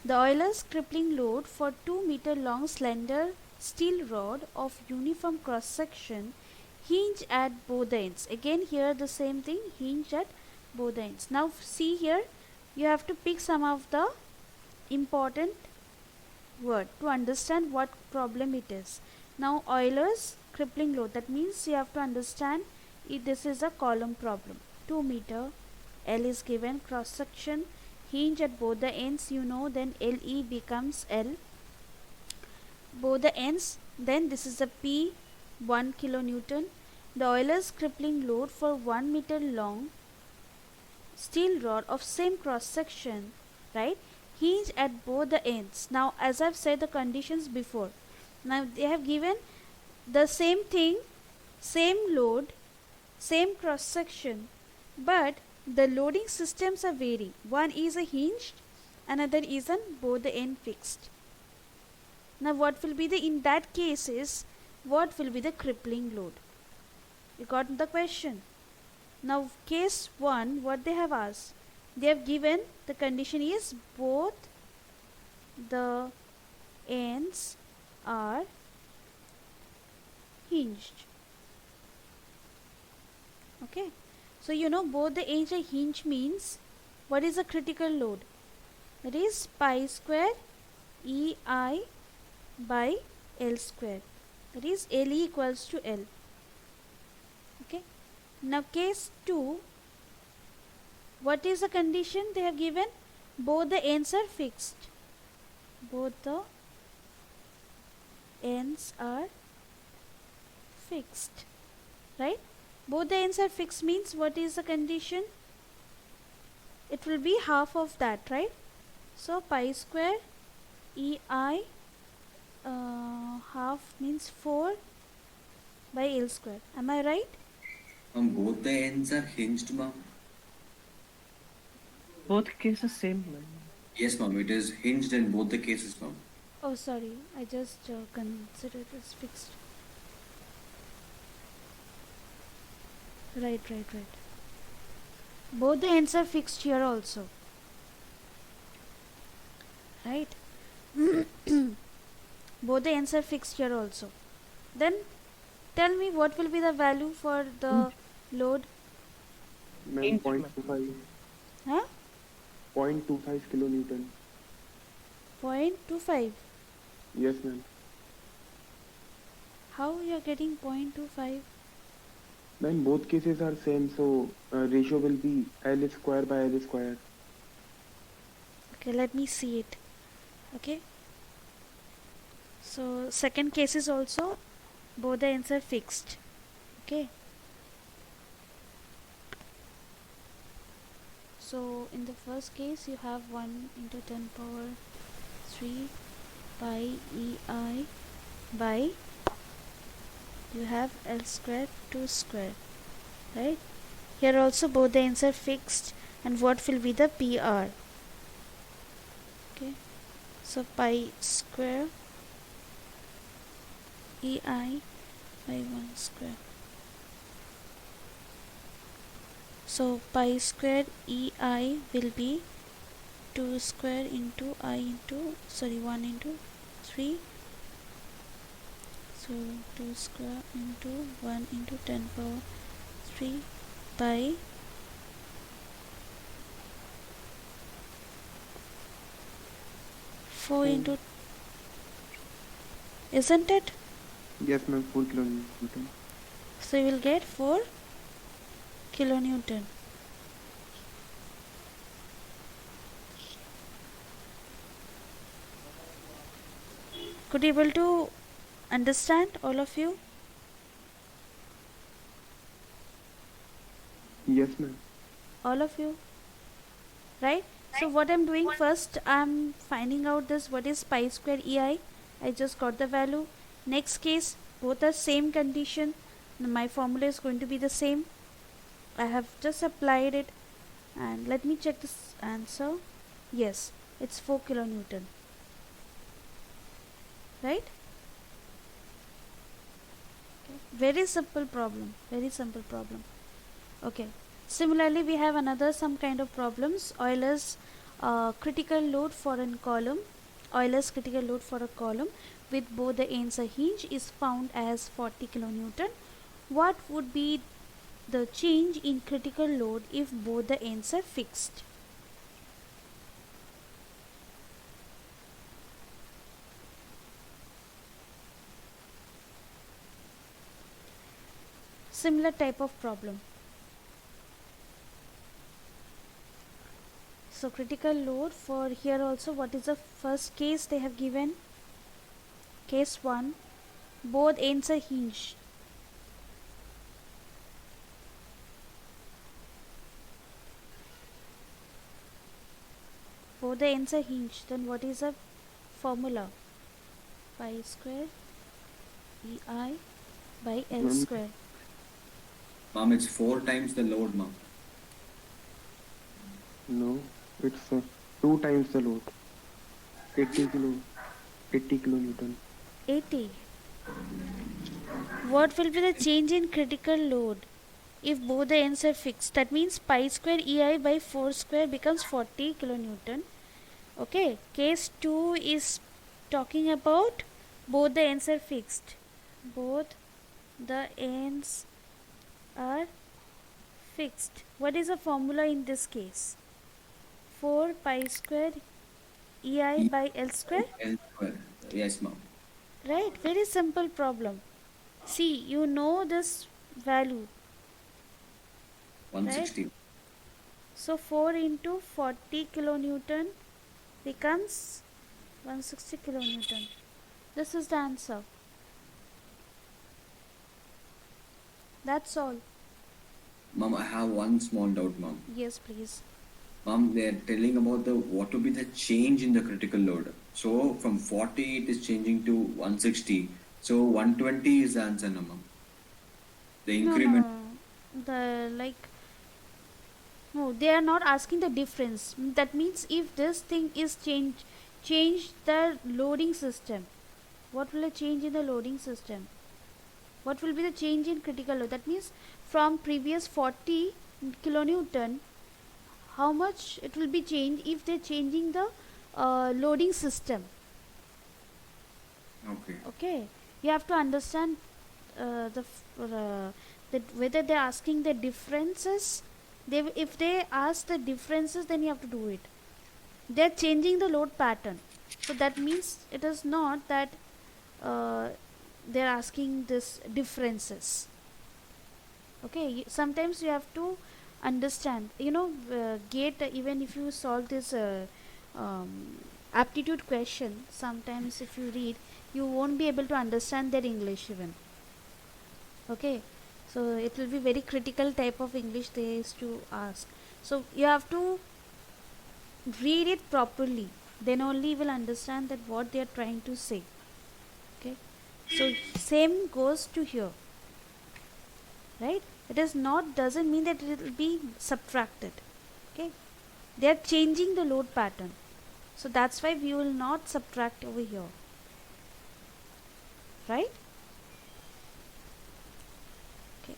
The Euler's crippling load for 2-meter long slender steel rod of uniform cross section hinge at both ends. Again here the same thing, hinge at both ends. Now see here, you have to pick some of the important word to understand what problem it is. Now Euler's crippling load, that means you have to understand this is a column problem. 2 meter, L is given, cross section, hinge at both the ends, you know, then LE becomes L, both the ends, then this is a P, 1 kilonewton. The Euler's crippling load for 1 meter long steel rod of same cross section, right, hinge at both the ends. Now as I've said the conditions before, now they have given the same thing, same load, same cross section, but the loading systems are varying. One is a hinged, another is on both the end fixed. Now what will be the, in that cases, what will be the crippling load? You got the question. Now case 1, what they have asked, they have given the condition is both the ends are hinged. Okay, so you know both the ends are hinged means what is the critical load? That is pi square EI by L square, that is LE equals to L. Okay, now case 2, what is the condition they have given? Both the ends are fixed. Both the ends are fixed, right? Both the ends are fixed means what is the condition? It will be half of that, right? So pi square EI half means 4 by L square. Am I right? Both the ends are hinged, ma'am. Both cases same, ma'am. Yes, ma'am. It is hinged in both the cases, ma'am. Oh, sorry. I just considered it as fixed. Right. Both the ends are fixed here also. Right? Both the ends are fixed here also. Then tell me what will be the value for the load? Ma'am, Inch, 0.25. Huh? 0.25 kilonewton. 0.25. Yes, ma'am. How you are getting 0.25? Ma'am, both cases are same, so ratio will be L square by L square. Okay, let me see it. Okay, so second case is also both the ends are fixed. Okay, so in the first case you have 1 into 10 power 3 pi ei by you have L square 2 square, right? Here also both the ends are fixed, and what will be the PR? Okay, so pi square ei by 1 square. So pi square ei will be 2 square into I into 1 into 3, so 2 square into 1 into 10 power 3 by 4 Oh, into, isn't it? yes, ma'am, 4 kilonewton. So you will get 4 kilonewton. Could you able to understand, all of you? Yes, ma'am. All of you, right? So what I'm doing first, I'm finding out this what is pi square ei. I just got the value. Next case, both are same condition. My formula is going to be the same. I have just applied it, and let me check this answer. Yes, it's 4 kilonewton, right? Okay. Very simple problem, very simple problem. Okay, similarly we have another some kind of problems. Euler's critical load for a column, Euler's critical load for a column with both the ends are hinged is found as 40 kilonewton. What would be the change in critical load if both the ends are fixed? Similar type of problem. So critical load for here also, what is the first case they have given? Case 1, both ends are hinged. Both the ends are hinged. Then what is the formula? Pi square ei by L Ma'am, square. Mom, it's 4 times the load, mom. no, it's 2 times the load. 80 kilo, 80 kilonewton. 80. What will be the change in critical load if both the ends are fixed? That means pi square ei by 4 square becomes 40 kilonewton. Okay, case 2 is talking about both the ends are fixed. Both the ends are fixed. What is the formula in this case? 4 pi square ei by L square. L square. Yes, mom. Right, very simple problem. See, you know this value, right? 160. So 4 into 40 kilonewton becomes 160 kilonewton. This is the answer. That's all. Mom, I have one small doubt, mom. Yes, please. Mom, they're telling about the what will be the change in the critical load. So from 40 it is changing to 160. So 120 is the answer, no, mom. The No, increment. no. No, they are not asking the difference. That means if this thing is change the loading system. What will a change in the loading system? What will be the change in critical load? That means from previous 40 kilonewton, how much it will be changed if they're changing the loading system. Okay. Okay, you have to understand that whether they're asking the differences. If they ask the differences, then you have to do it. They're changing the load pattern. So that means it is not that uh, they're asking this differences. Okay, sometimes you have to understand, gate, even if you solve this um, aptitude question, sometimes if you read, you won't be able to understand their English even. Okay, so it will be very critical type of English they used to ask. So you have to read it properly, then only you will understand that what they are trying to say. Okay, so same goes to here, right? It is not, doesn't mean that it will be subtracted. Okay, they are changing the load pattern, so that's why we will not subtract over here, right? Okay,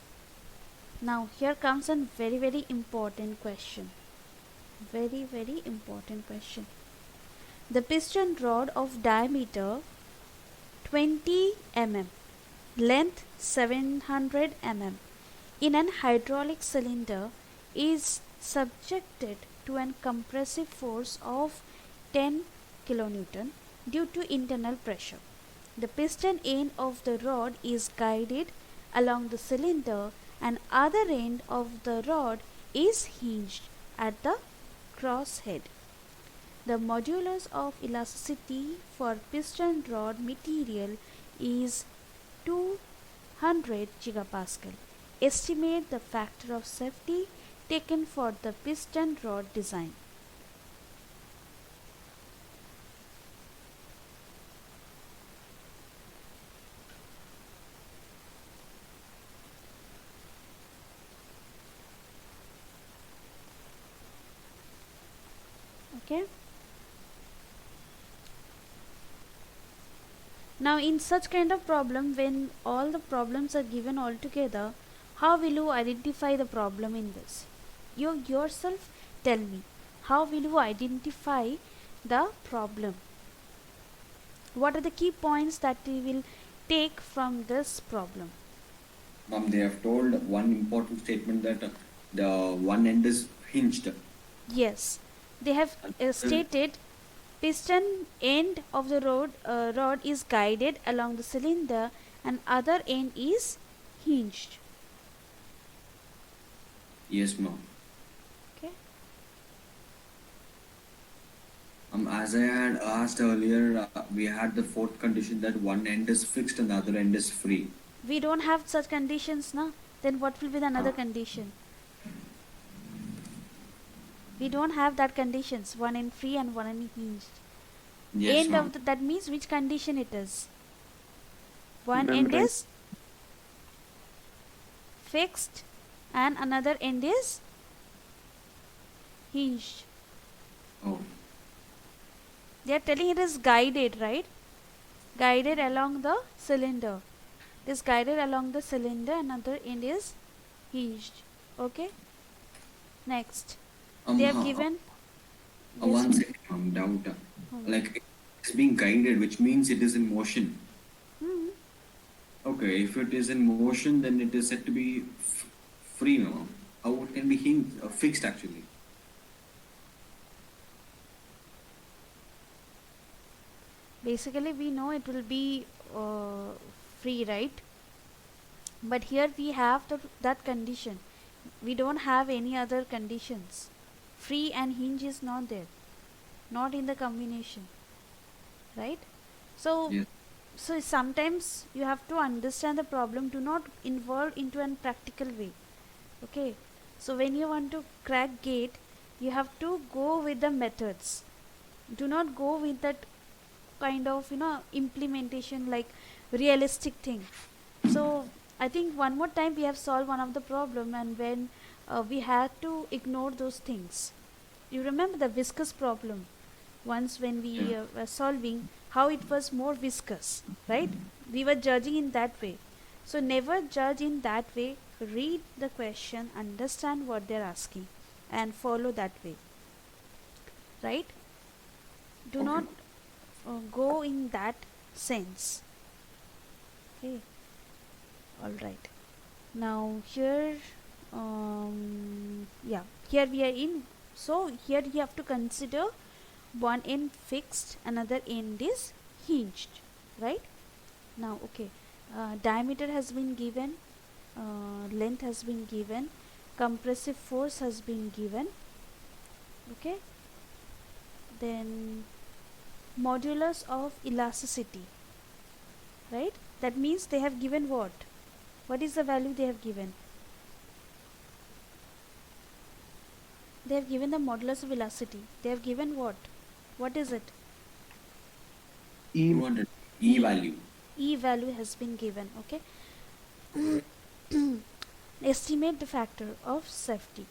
now here comes a very very important question. Very important question. The piston rod of diameter 20 mm, length 700 mm, in an hydraulic cylinder is subjected to an compressive force of 10 kN due to internal pressure. The piston end of the rod is guided along the cylinder and other end of the rod is hinged at the crosshead. The modulus of elasticity for piston rod material is 200 gigapascal. Estimate the factor of safety taken for the piston rod design. Okay. Now in such kind of problem, when all the problems are given all together, how will you identify the problem in this? You yourself tell me, how will you identify the problem? What are the key points that we will take from this problem? They have told one important statement that the one end is hinged. Yes, they have stated piston end of the rod is guided along the cylinder and other end is hinged. Yes, ma'am. Okay. As I had asked earlier, we had the fourth condition that one end is fixed and the other end is free. We don't have such conditions now. Then what will be the another condition? We don't have that conditions. One end free and one end hinged. Yes, End ma'am. of that means which condition it is? One Ma'am, end right. is fixed and another end is hinged. Oh, They are telling it is guided, right? Guided along the cylinder. It is guided along the cylinder, another end is hinged. Okay. Next, they have given. Yes. one second, doubt. Like it's being guided, which means it is in motion. Hmm. Okay, if it is in motion, then it is said to be free now. How it can be hinged, fixed actually? Basically, we know it will be free, right? But here we have that condition. We don't have any other conditions. Free and hinge is not there, not in the combination, right? So Yes. so sometimes you have to understand the problem, do not involve into an practical way. Okay, so when you want to crack gate, you have to go with the methods, do not go with that kind of implementation like realistic thing. So I think one more time we have solved one of the problem, and when we had to ignore those things. You remember the viscous problem once when we Yeah. were solving, how it was more viscous, right? We were judging in that way. So never judge in that way. Read the question, understand what they're asking, and follow that way, right? Do Okay. not go in that sense. Okay, all right. Now here, yeah, here we are in. So here you have to consider one end fixed, another end is hinged, right? Now okay, diameter has been given, length has been given, compressive force has been given, okay. Then modulus of elasticity, right? That means they have given what is the value they have given? They have given the modulus of elasticity. They have given what is it? E 200 E value. E value has been given, okay. Estimate the factor of safety,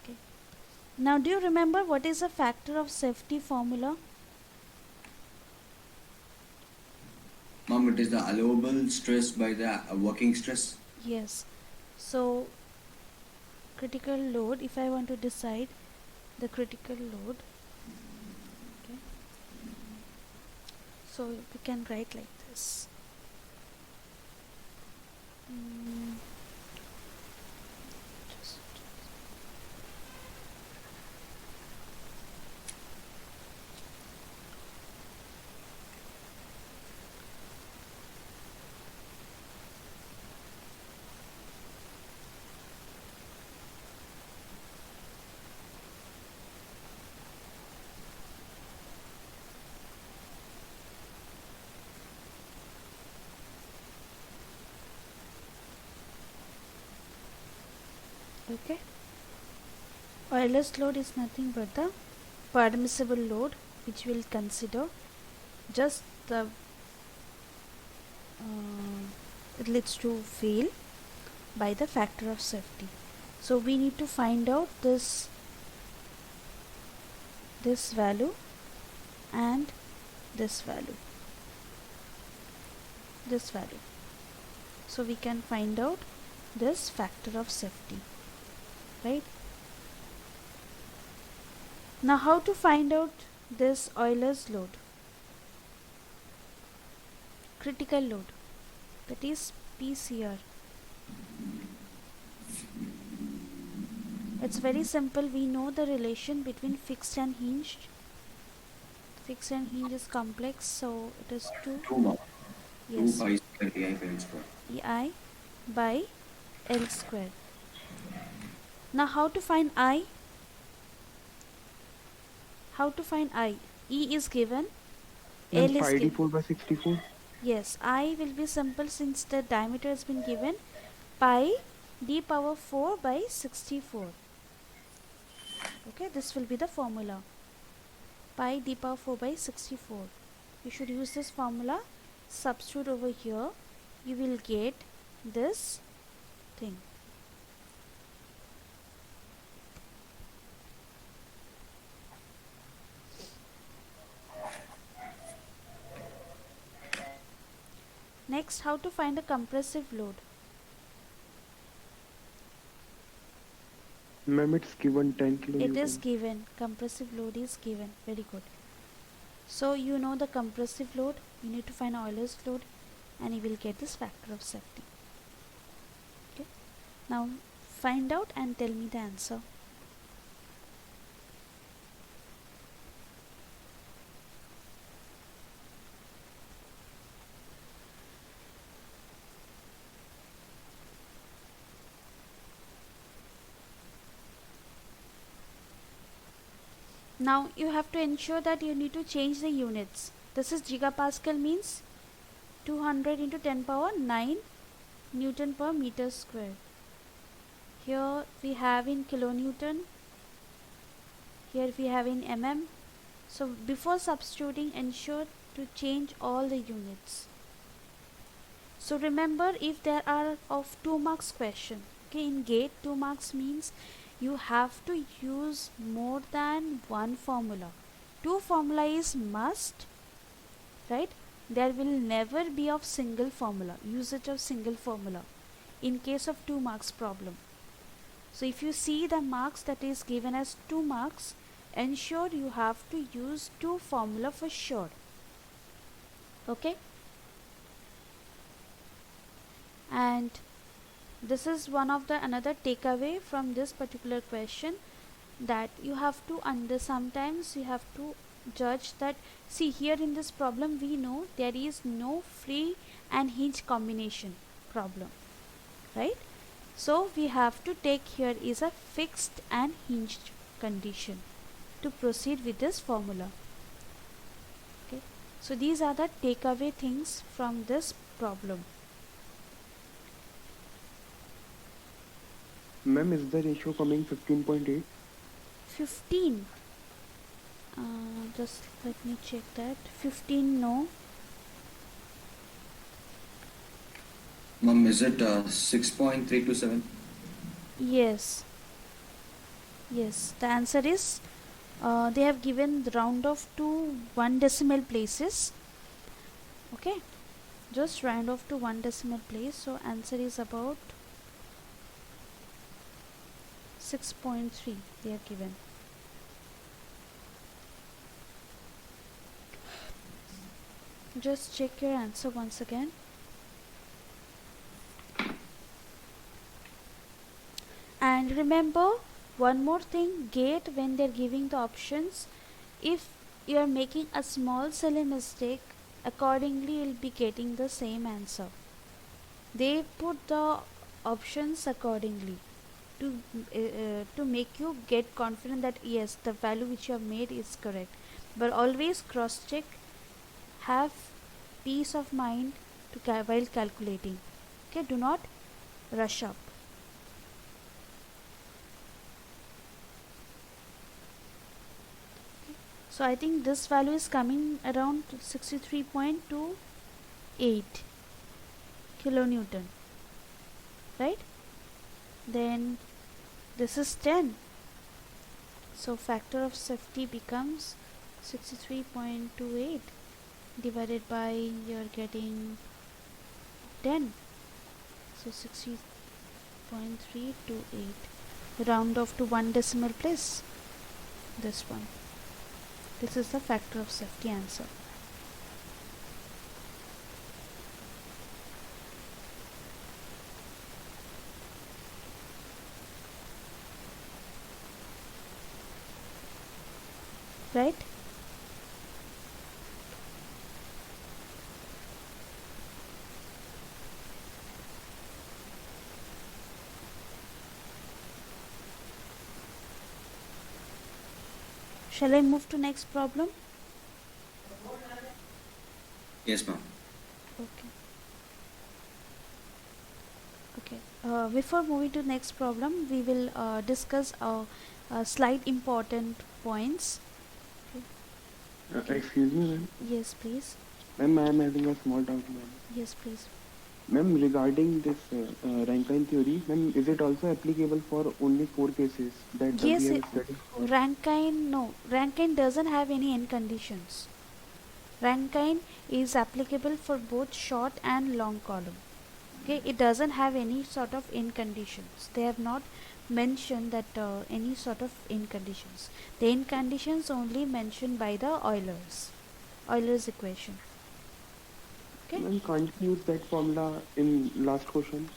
okay. Now do you remember what is the factor of safety formula? Mom, it is the allowable stress by the working stress. Yes, so critical load, if I want to decide the critical load, okay, so we can write like this. Just okay. Oilless load is nothing but the permissible load which will consider just the it leads to fail by the factor of safety. So we need to find out this value and this value, so we can find out this factor of safety, right? Now how to find out this Euler's load, critical load, that is PCR. It's very simple. We know the relation between fixed and hinged. Fixed and hinged is complex, so it is 2 yes 2 pi square EI by L square. EI by L square. Now how to find I? How to find I? E is given, and L is pi given. d4 by 64. Yes, I will be simple since the diameter has been given, pi d power 4 by 64. Okay, this will be the formula, pi d power 4 by 64. You should use this formula, substitute over here, you will get this thing. Next, how to find the compressive load? Ma'am, it's given 10 kilonewton. It is given, compressive load is given. Very good. So you know the compressive load, you need to find Euler's load, and you will get this factor of safety. Okay, now find out and tell me the answer. Now you have to ensure that you need to change the units. This is gigapascal, means 200 into 10 power 9 Newton per meter square. Here we have in kilonewton, here we have in mm. So before substituting, ensure to change all the units. So remember, if there are of 2 marks question, okay, in GATE 2 marks means you have to use more than one formula. 2 formula is must, right? There will never be of single formula, usage of single formula in case of 2 marks problem. So if you see the marks that is given as 2 marks, ensure you have to use 2 formula for sure. Okay, and this is one of the another takeaway from this particular question, that you have to sometimes you have to judge that, see here in this problem we know there is no free and hinge combination problem, right? So we have to take here is a fixed and hinged condition to proceed with this formula. Okay, so these are the takeaway things from this problem. Ma'am, is the ratio coming 15.8? 15, just let me check that. 15, no. Ma'am, is it 6.327? Yes, the answer is they have given the round off to 1 decimal places. Okay, just round off to 1 decimal place, so answer is about 6.3 they have given. Just check your answer once again. And remember one more thing, gate, when they're giving the options, if you are making a small silly mistake, accordingly you'll be getting the same answer. They put the options accordingly to make you get confident that yes, the value which you have made is correct. But always cross check, have peace of mind while calculating. Okay, do not rush up. So I think this value is coming around 63.28 kilonewton, right? Then this is 10, so factor of safety becomes 63.28 divided by, you're getting 10, so 60.328, round off to 1 decimal place, this one. This is the factor of safety answer. Right? Shall I move to next problem? Yes, ma'am. Okay. Before moving to next problem, we will discuss slight important points. Okay. Excuse me, ma'am. Yes, please. Ma'am, I am having a small doubt, ma'am. Yes, please. Ma'am, regarding this Rankine theory, ma'am, is it also applicable for only 4 cases that Yes, we have studied for? Rankine doesn't have any end conditions. Rankine is applicable for both short and long column. Okay, it doesn't have any sort of end conditions. They have not mentioned that any sort of end conditions. The end conditions only mentioned by the Euler's equation. Okay. Ma'am, can't you use that formula in last question?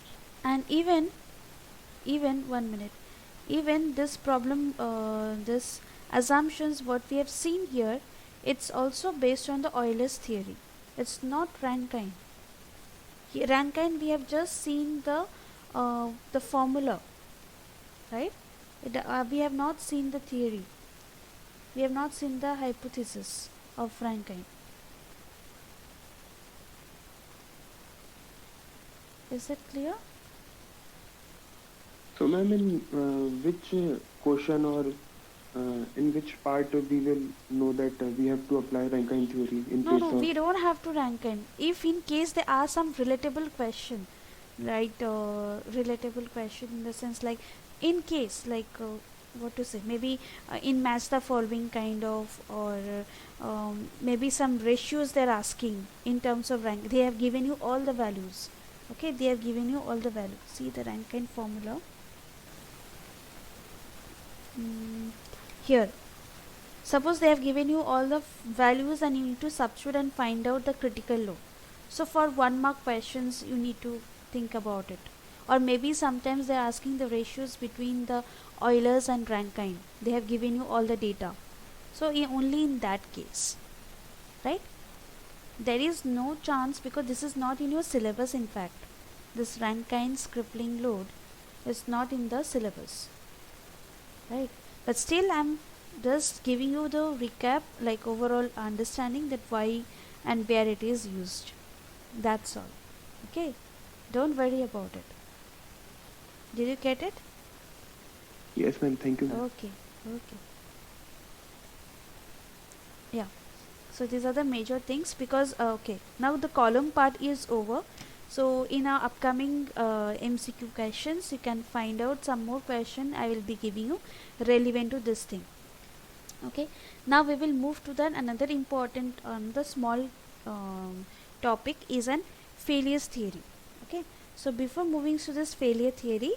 And even 1 minute, even this problem, this assumptions what we have seen here, it's also based on the Euler's theory. It's not Rankine. Rankine we have just seen the formula, right? We have not seen the theory. We have not seen the hypothesis of Rankine. Is it clear? So, ma'am, in which question or in which part we will know that we have to apply Rankine theory in No, case no, of... we don't have to Rankine. If in case there are some relatable question, right? Relatable question in the sense like, in case like what to say, maybe in match the following kind of, or maybe some ratios they're asking in terms of rank. They have given you all the values. Okay, they have given you all the values. See the Rankine formula. Here, suppose they have given you all the values and you need to substitute and find out the critical load. So for 1 mark questions you need to think about it. Or maybe sometimes they are asking the ratios between the Euler's and Rankine. They have given you all the data. So only in that case, right? There is no chance, because this is not in your syllabus. In fact, this Rankine's crippling load is not in the syllabus, right? But still I'm just giving you the recap, like overall understanding that why and where it is used. That's all. Okay, don't worry about it. Did you get it? Yes, ma'am. Thank you, ma'am. Okay, okay. Yeah, so these are the major things, because okay, now the column part is over. So in our upcoming MCQ questions, you can find out some more question I will be giving you relevant to this thing. Okay, now we will move to the another important the small topic is an failures theory. Okay, so before moving to this failure theory,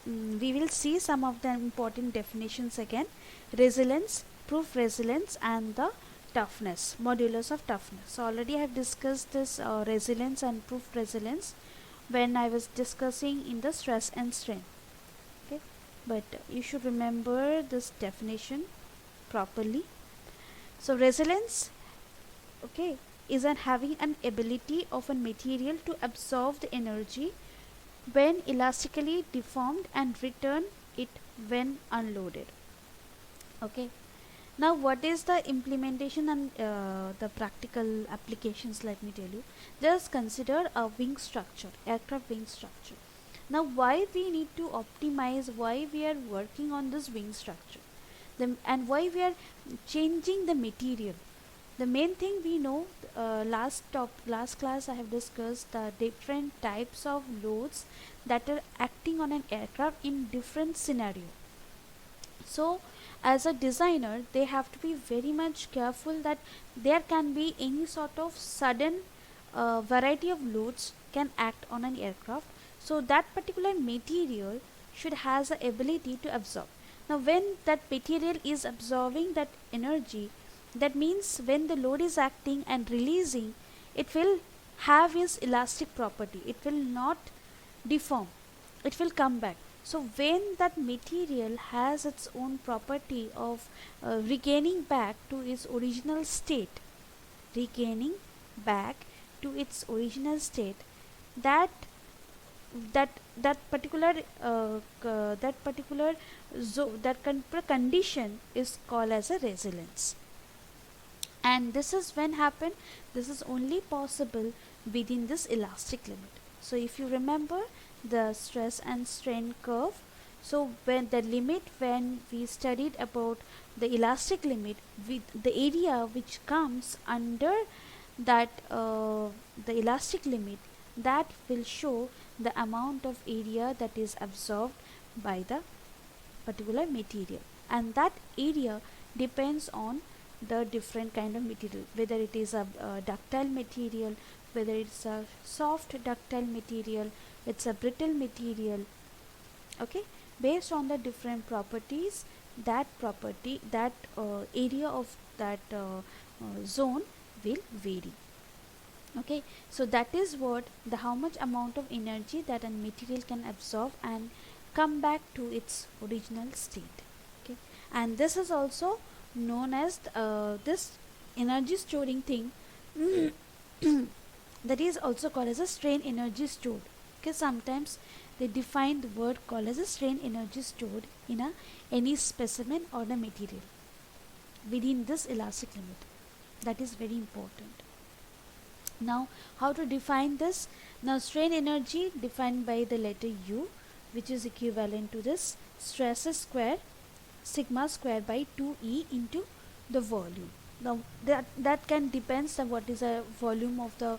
we will see some of the important definitions again: resilience, proof resilience, and the toughness, modulus of toughness. So already I have discussed this resilience and proof resilience when I was discussing in the stress and strain. Okay, but you should remember this definition properly. So resilience, okay, is an having an ability of a material to absorb the energy when elastically deformed and return it when unloaded. Okay, now what is the implementation and the practical applications? Let me tell you. Just consider a wing structure, aircraft wing structure. Now why we need to optimize, why we are working on this wing structure, and why we are changing the material. The main thing we know, last class I have discussed the different types of loads that are acting on an aircraft in different scenario. So as a designer, they have to be very much careful that there can be any sort of sudden variety of loads can act on an aircraft. So that particular material should has the ability to absorb. Now when that material is absorbing that energy, that means when the load is acting and releasing, it will have its elastic property. It will not deform. It will come back. So when that material has its own property of regaining back to its original state, regaining back to its original state, that that particular condition is called as a resilience. And this is when happen, this is only possible within this elastic limit. So if you remember the stress and strain curve, so when the limit, when we studied about the elastic limit, with the area which comes under that the elastic limit, that will show the amount of area that is absorbed by the particular material, and that area depends on the different kind of material, whether it is a ductile material, whether it's a soft ductile material, it's a brittle material. Okay, based on the different properties, that property, that area of that zone will vary. Okay, so that is what the how much amount of energy that a material can absorb and come back to its original state. Okay, and this is also known as this energy storing thing that is also called as a strain energy stored. Okay, sometimes they define the word called as a strain energy stored in a any specimen or the material within this elastic limit. That is very important. Now how to define this? Now strain energy defined by the letter U, which is equivalent to this stress square sigma square by 2E into the volume. Now that can depends on what is the volume of the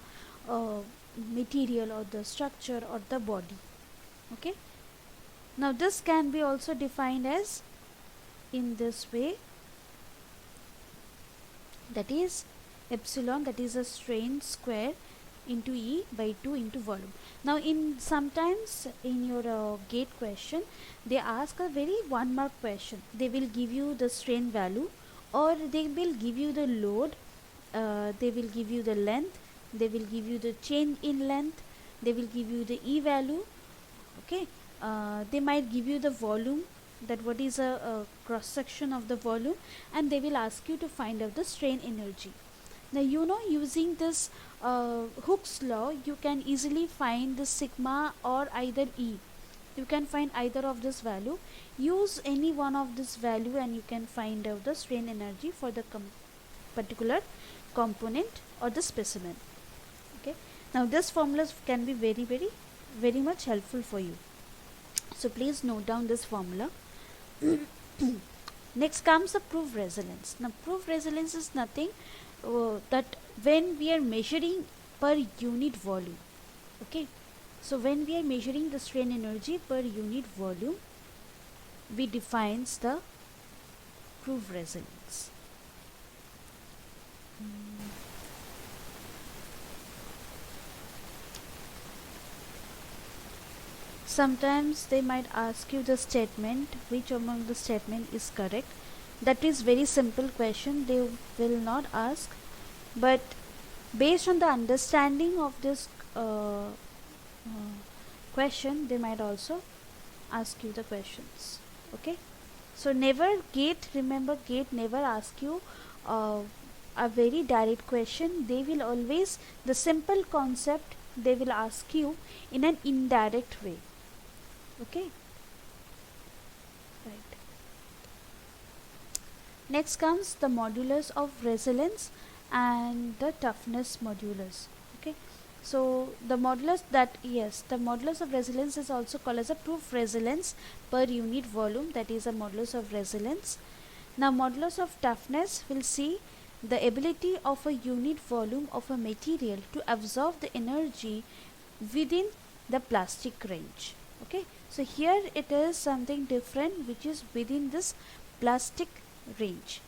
material or the structure or the body. Okay, now this can be also defined as in this way, that is epsilon, that is a strain square into E by 2 into volume. Now in sometimes in your gate question, they ask a very 1 mark question. They will give you the strain value, or they will give you the load, they will give you the length, they will give you the change in length, they will give you the E value. Okay, they might give you the volume that what is a cross section of the volume, and they will ask you to find out the strain energy. Now using this Hooke's law, you can easily find the sigma or either E. You can find either of this value. Use any one of this value and you can find out the strain energy for the particular component or the specimen. Okay, now this formula can be very much helpful for you, so please note down this formula. Next comes the proof resilience. Now proof resilience is nothing that when we are measuring per unit volume. Okay, so when we are measuring the strain energy per unit volume, we defines the proof resilience. Sometimes they might ask you the statement, which among the statement is correct. That is very simple question, they will not ask, but based on the understanding of this question, they might also ask you the questions. Okay, so remember gate never ask you a very direct question. They will always, the simple concept they will ask you in an indirect way. Okay, right. Next comes the modulus of resilience and the toughness modulus. Okay, so the modulus of resilience is also called as a proof resilience per unit volume, that is a modulus of resilience. Now modulus of toughness will see the ability of a unit volume of a material to absorb the energy within the plastic range. Okay, so here it is something different, which is within this plastic range.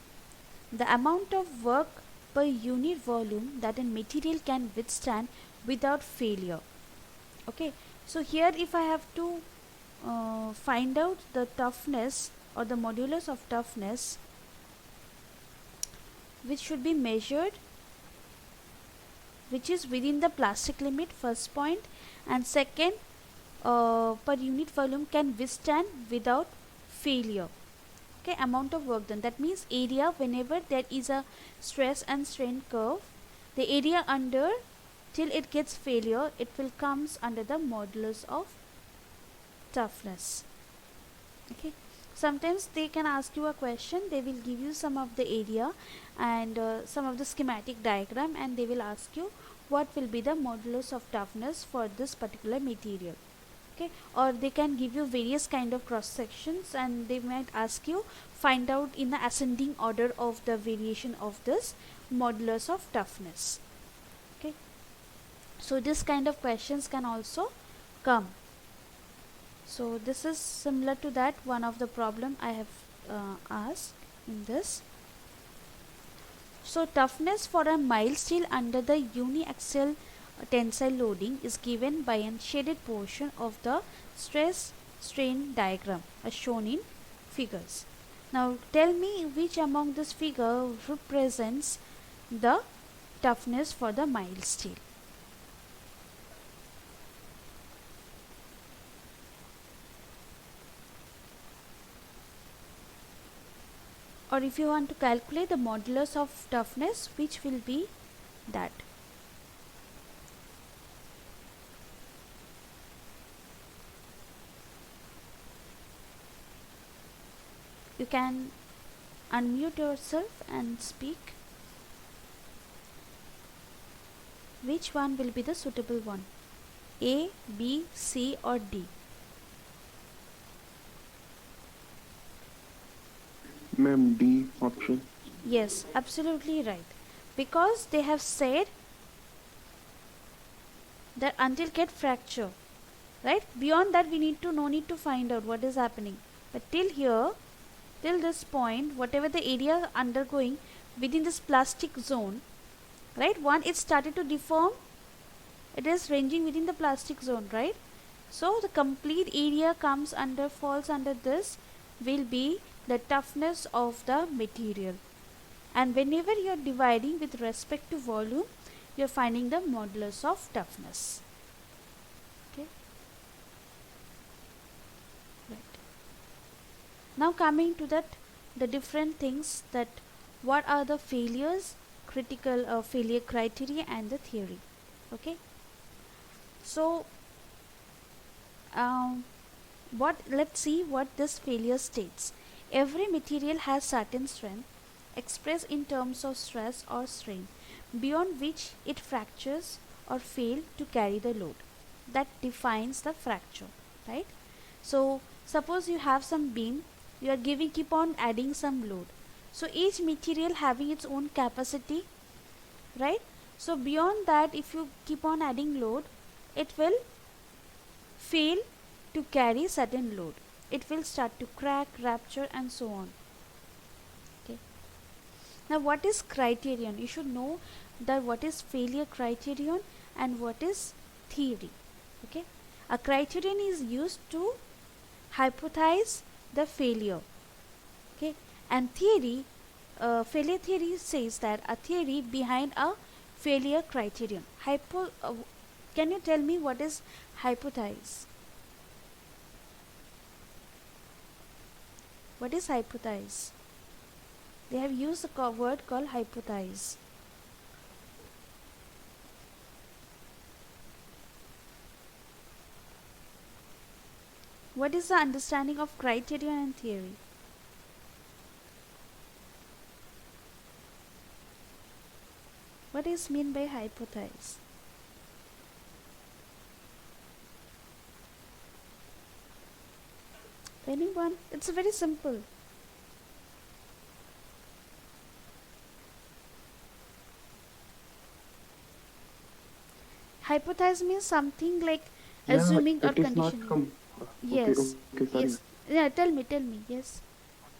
The amount of work per unit volume that a material can withstand without failure. Okay, so here if I have to find out the toughness or the modulus of toughness, which should be measured, which is within the plastic limit, first point, and second, per unit volume can withstand without failure. Okay, amount of work done, that means area, whenever there is a stress and strain curve, the area under till it gets failure, it will comes under the modulus of toughness. Okay, sometimes they can ask you a question, they will give you some of the area and some of the schematic diagram, and they will ask you what will be the modulus of toughness for this particular material. Okay, or they can give you various kind of cross sections, and they might ask you find out in the ascending order of the variation of this modulus of toughness. Okay, so this kind of questions can also come. So this is similar to that one of the problem I have asked in this. So toughness for a mild steel under the uniaxial tensile loading is given by a shaded portion of the stress strain diagram as shown in figures. Now tell me which among this figure represents the toughness for the mild steel. Or if you want to calculate the modulus of toughness, which will be that? You can unmute yourself and speak. Which one will be the suitable one? A, B, C or D? Ma'am, D option. Yes, absolutely right. Because they have said that until get fracture, right? Beyond that we no need to find out what is happening. But till here, till this point, whatever the area undergoing within this plastic zone, right? One, it started to deform. It is ranging within the plastic zone, right? So the complete area falls under this will be the toughness of the material. And whenever you are dividing with respect to volume, you are finding the modulus of toughness. Okay, right. Now coming to that, the different things, that what are the failures, critical failure criteria and the theory. Okay, so what let's see what this failure states. Every material has certain strength expressed in terms of stress or strain, beyond which it fractures or fail to carry the load. That defines the fracture, right? So suppose you have some beam, you are giving, keep on adding some load. So each material having its own capacity, right? So beyond that, if you keep on adding load, it will fail to carry certain load. It will start to crack, rupture and so on. Okay. Now what is criterion? You should know that what is failure criterion and what is theory. Okay. A criterion is used to hypothesize the failure. Okay. And theory, failure theory says that a theory behind a failure criterion. Can you tell me what is hypothesize? What is hypothesize? They have used a word called hypothesize. What is the understanding of criterion and theory? What is meant by hypothesize? Anyone? It's very simple. Hypothesize means something like assuming or it is not conditioning. Yes. Okay, sorry. Yes. Yeah, tell me. Yes.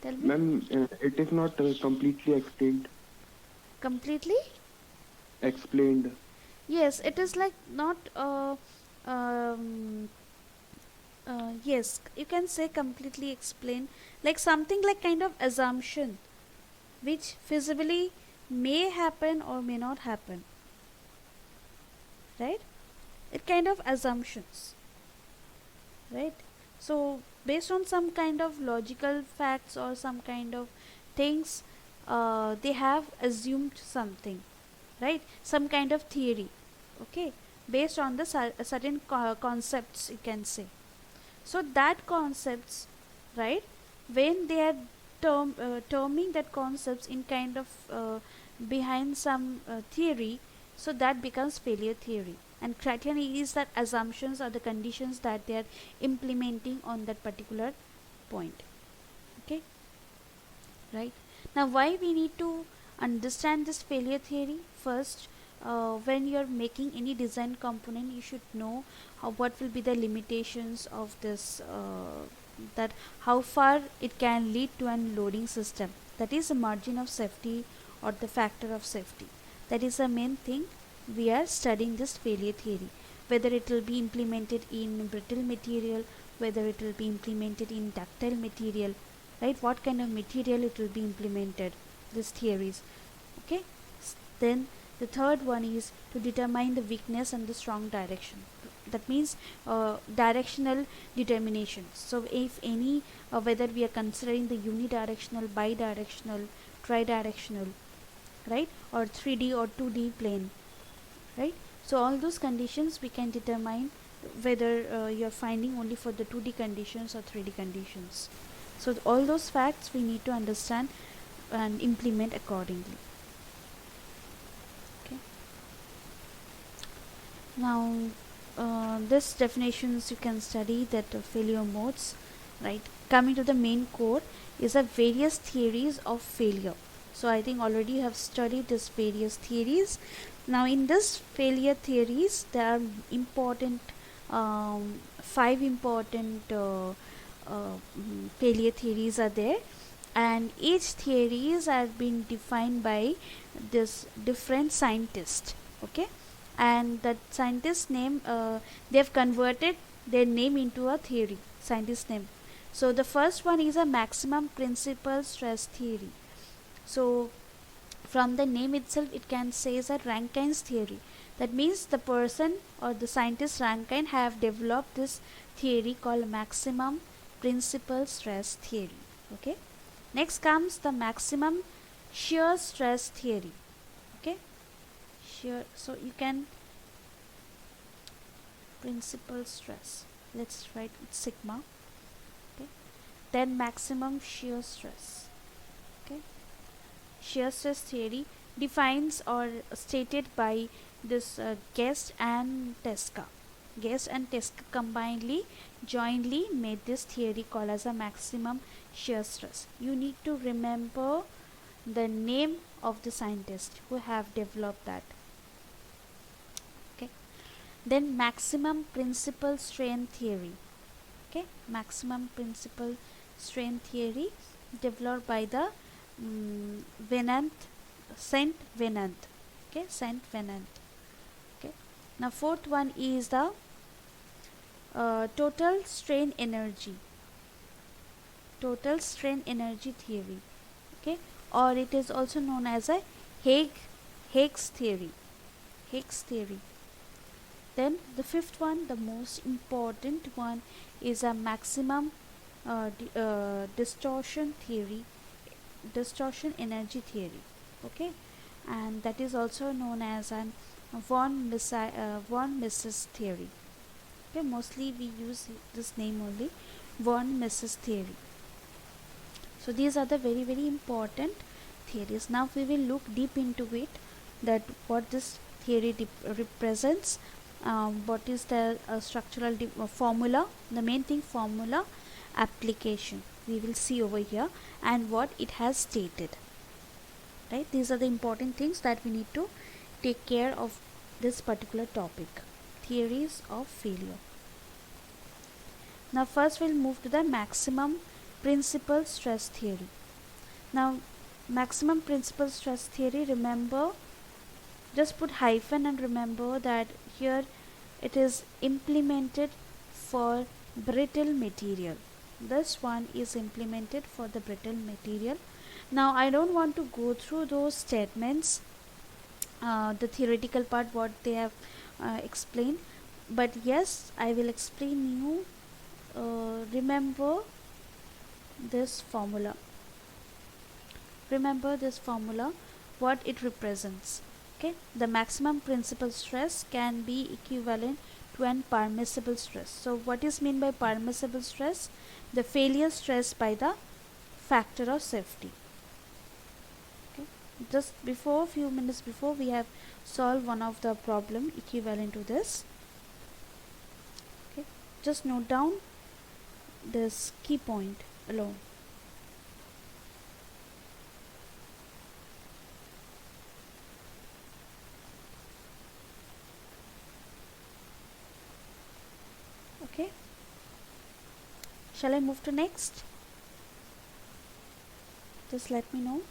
Tell me. Ma'am, it is not completely explained. Completely? Explained. Yes, it is like not um, yes, you can say completely explain, like something like kind of assumption which feasibly may happen or may not happen, right? It kind of assumptions, right? So based on some kind of logical facts or some kind of things, they have assumed something, right? Some kind of theory, okay, based on the certain concepts, you can say. So that concepts, right, when they are terming that concepts in kind of behind some theory, so that becomes failure theory. And criterion is that assumptions or the conditions that they are implementing on that particular point. Okay, right? Now why we need to understand this failure theory? First, when you are making any design component, you should know what will be the limitations of this, that how far it can lead to an loading system, that is a margin of safety or the factor of safety. That is the main thing we are studying this failure theory, whether it will be implemented in brittle material, whether it will be implemented in ductile material, right? What kind of material it will be implemented, these theories. Okay. Then the third one is to determine the weakness and the strong direction. That means directional determinations. So if any, whether we are considering the unidirectional, bidirectional, tridirectional, right, or 3D or 2D plane, right? So all those conditions we can determine whether you are finding only for the 2D conditions or 3D conditions. So all those facts we need to understand and implement accordingly. Okay. Now this definitions you can study, that failure modes, right? Coming to the main core is a various theories of failure. So I think already you have studied this various theories. Now in this failure theories there are important 5 important failure theories are there, and each theories have been defined by this different scientist. Okay, and that scientist name, they have converted their name into a theory, scientist name. So the first one is a maximum principal stress theory. So from the name itself it can say that Rankine's theory. That means the person or the scientist Rankine have developed this theory called maximum principal stress theory. Okay, next comes the maximum shear stress theory. Okay, shear, so you can principal stress, let's write sigma. Okay, then maximum shear stress. Okay, shear stress theory defines or stated by this Guest and Tesca. Guest and Tesca combinedly jointly made this theory called as a maximum shear stress. You need to remember the name of the scientist who have developed that. Okay, then maximum principal strain theory. Okay, maximum principal strain theory developed by the Venant, Saint Venant. Okay, Saint Venant. Okay, now fourth one is the total strain energy. Total strain energy theory. Okay, or it is also known as a Higgs theory. Higgs theory. Then the fifth one, the most important one, is a maximum distortion theory, distortion energy theory. Okay, and that is also known as an von Mises theory. Okay, mostly we use this name only, von Mises theory. So these are the very very important theories. Now we will look deep into it, that what this theory represents, what is the structural formula, the main thing, formula, application we will see over here, and what it has stated. Right, these are the important things that we need to take care of this particular topic, theories of failure. Now first we'll move to the maximum principal stress theory. Now maximum principal stress theory, remember, just put hyphen and remember that here it is implemented for brittle material. This one is implemented for the brittle material. Now I don't want to go through those statements, the theoretical part what they have explained, but yes, I will explain you. Remember this formula. Remember this formula, what it represents. Okay, the maximum principal stress can be equivalent to an permissible stress. So what is meant by permissible stress? The failure stress by the factor of safety. Okay, just before, few minutes before, we have solved one of the problem equivalent to this. Okay, just note down this key point alone. Okay, shall I move to next? Just let me know.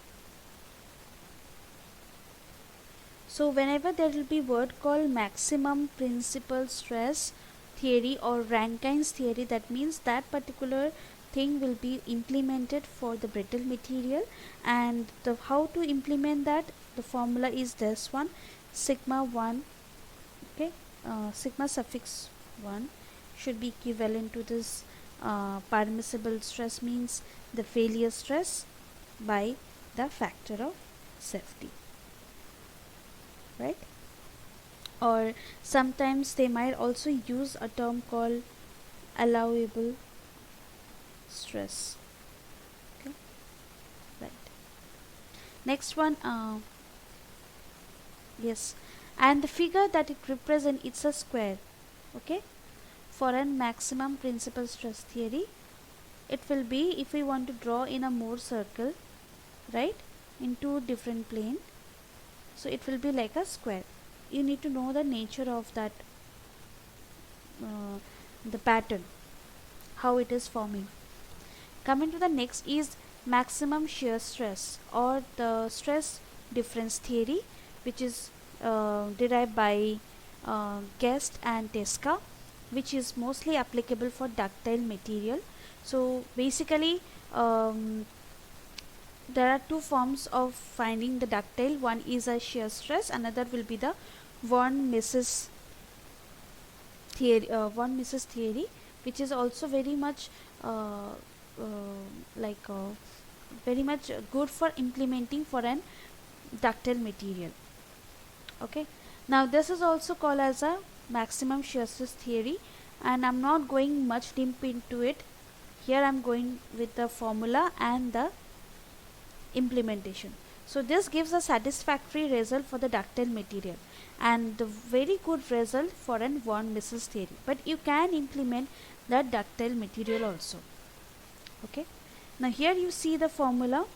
So whenever there will be word called maximum principal stress theory or Rankine's theory, that means that particular thing will be implemented for the brittle material, and the how to implement that, the formula is this one, sigma 1. Okay, sigma suffix 1 should be equivalent to this permissible stress, means the failure stress by the factor of safety, right? Or sometimes they might also use a term called allowable stress. Okay, right. Next one, yes, and the figure that it represents, it's a square. Okay, for a maximum principal stress theory, it will be, if we want to draw in a more circle, right, in two different plane, so it will be like a square. You need to know the nature of that, the pattern, how it is forming. Coming to the next is maximum shear stress or the stress difference theory, which is derived by Guest and Tesca, which is mostly applicable for ductile material. So basically there are two forms of finding the ductile. One is a shear stress, another will be the von Mises theory, which is also very much like very much good for implementing for an ductile material. Okay, now this is also called as a maximum shear stress theory, and I'm not going much deep into it here. I'm going with the formula and the implementation. So this gives a satisfactory result for the ductile material and the very good result for an von Mises theory, but you can implement the ductile material also. Okay, now here you see the formula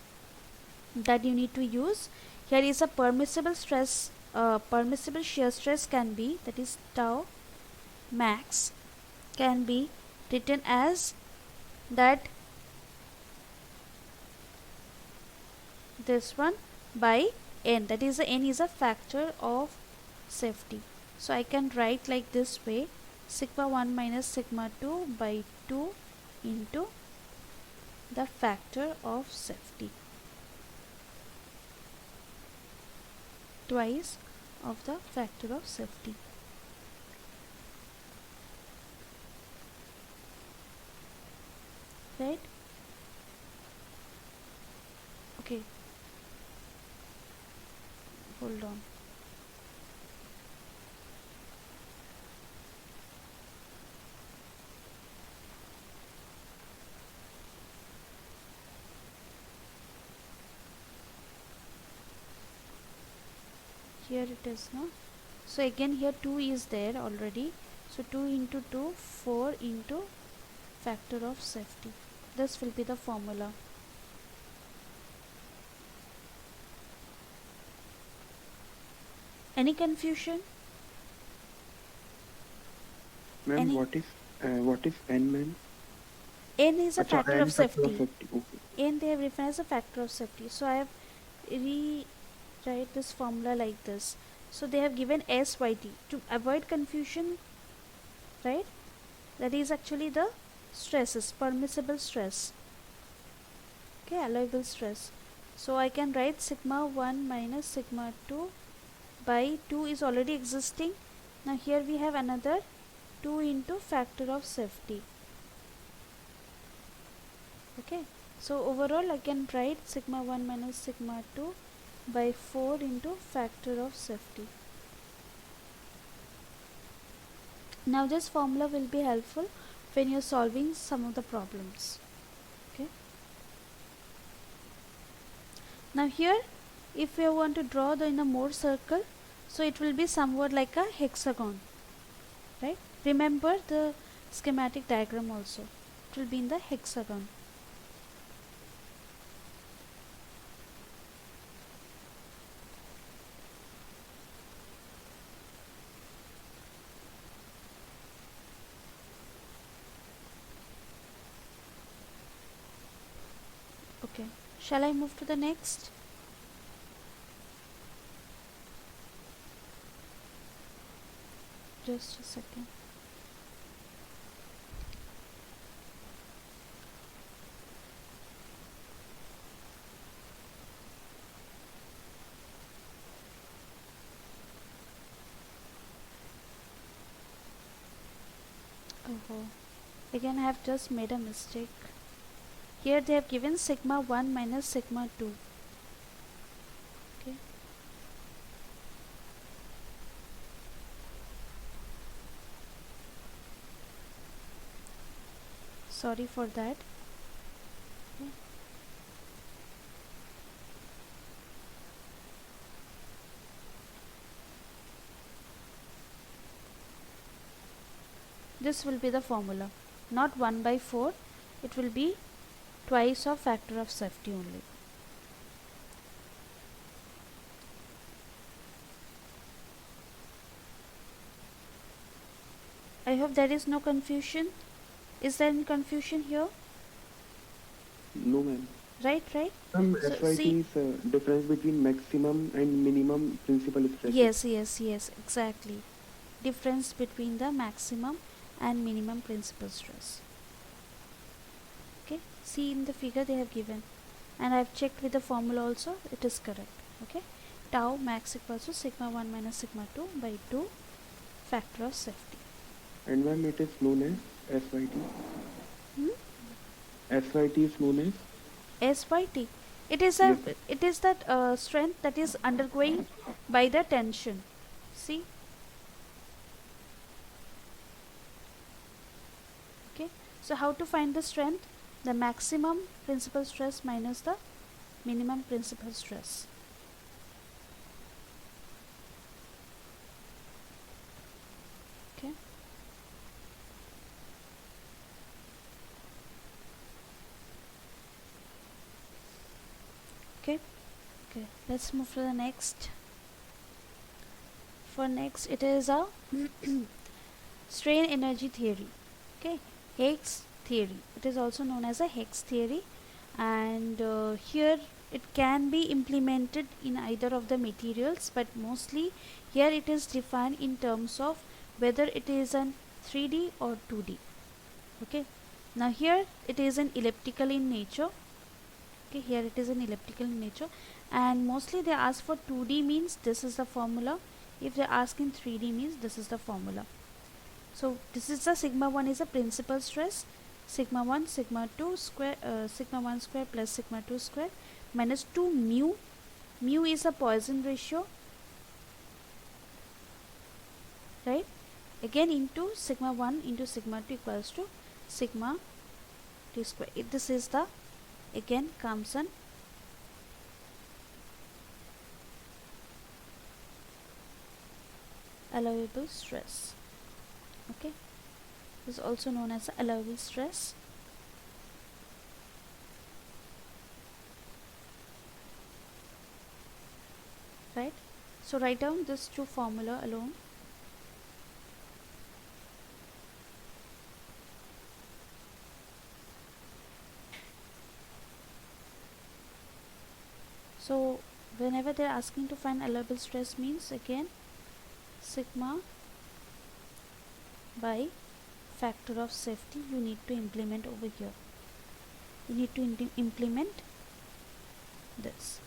that you need to use. Here is a permissible stress, permissible shear stress can be, that is tau max, can be written as that this one by n, that is the n is a factor of safety. So I can write like this way: sigma 1 minus sigma 2 by 2 into the factor of safety, twice of the factor of safety. Right? Okay, hold on. Here it is now. So again here 2 is there already. So 2 into 2, 4 into factor of safety. This will be the formula. Any confusion? Ma'am, what is n, ma'am? N is a Acha, factor n of factor safety. of safety. Okay. N they have written as a factor of safety. So I have rewrite this formula like this. So they have given SYT to avoid confusion, right? That is actually the stresses, permissible stress. Okay, allowable stress. So I can write sigma 1 minus sigma 2 by 2 is already existing. Now here we have another 2 into factor of safety. Okay, so overall I can write sigma 1 minus sigma 2 by 4 into factor of safety. Now this formula will be helpful when you're solving some of the problems. Okay, now here if you want to draw the in a more circle, so it will be somewhat like a hexagon, right? Remember the schematic diagram also, it will be in the hexagon. Okay, shall I move to the next? Just a second. Oh, again I have just made a mistake. Here they have given sigma 1 minus sigma 2. Okay, sorry for that. Okay. This will be the formula, not 1 by 4, it will be twice of factor of safety only. I hope there is no confusion. Is there any confusion here? No, ma'am. Right. Ma'am, So SYT see, is difference between maximum and minimum principal stress. yes, exactly. Difference between the maximum and minimum principal stress. Okay, see in the figure they have given, and I have checked with the formula also, it is correct. Okay, tau max equals to sigma 1 minus sigma 2 by 2 factor of safety. And ma'am, it is known as SYT. Hmm? SYT is known as? SYT. It is a Yes. it is that strength that is undergoing by the tension. See, okay. So how to find the strength? The maximum principal stress minus the minimum principal stress. Okay. Okay. Okay. Let's move to the next. For next, it is a strain energy theory. Okay, Higgs theory. It is also known as a Higgs theory, and here it can be implemented in either of the materials, but mostly here it is defined in terms of whether it is an 3D or 2D. Okay, now here it is an elliptical in nature. Okay, here it is an elliptical in nature, and mostly they ask for 2D means this is the formula. If they ask in 3D means this is the formula. So this is the sigma 1 is a principal stress, sigma 1 sigma 2 square, sigma 1 square plus sigma 2 square minus 2 mu. Mu is a Poisson ratio, right? Again into sigma 1 into sigma 2 equals to sigma 2 square. This is the, again comes an allowable stress. Okay, this is also known as allowable stress. Right, so write down this two formula alone. So whenever they're asking to find allowable stress means again sigma by factor of safety you need to implement over here. You need to implement this.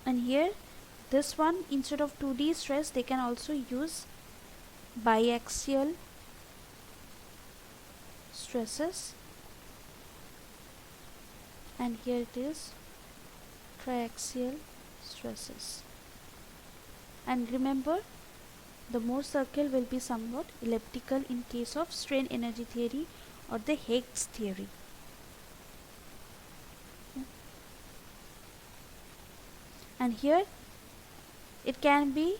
And here this one, instead of 2D stress they can also use biaxial stresses, and here it is triaxial stresses. And remember, the Mohr circle will be somewhat elliptical in case of strain energy theory or the Higgs theory. And here it can be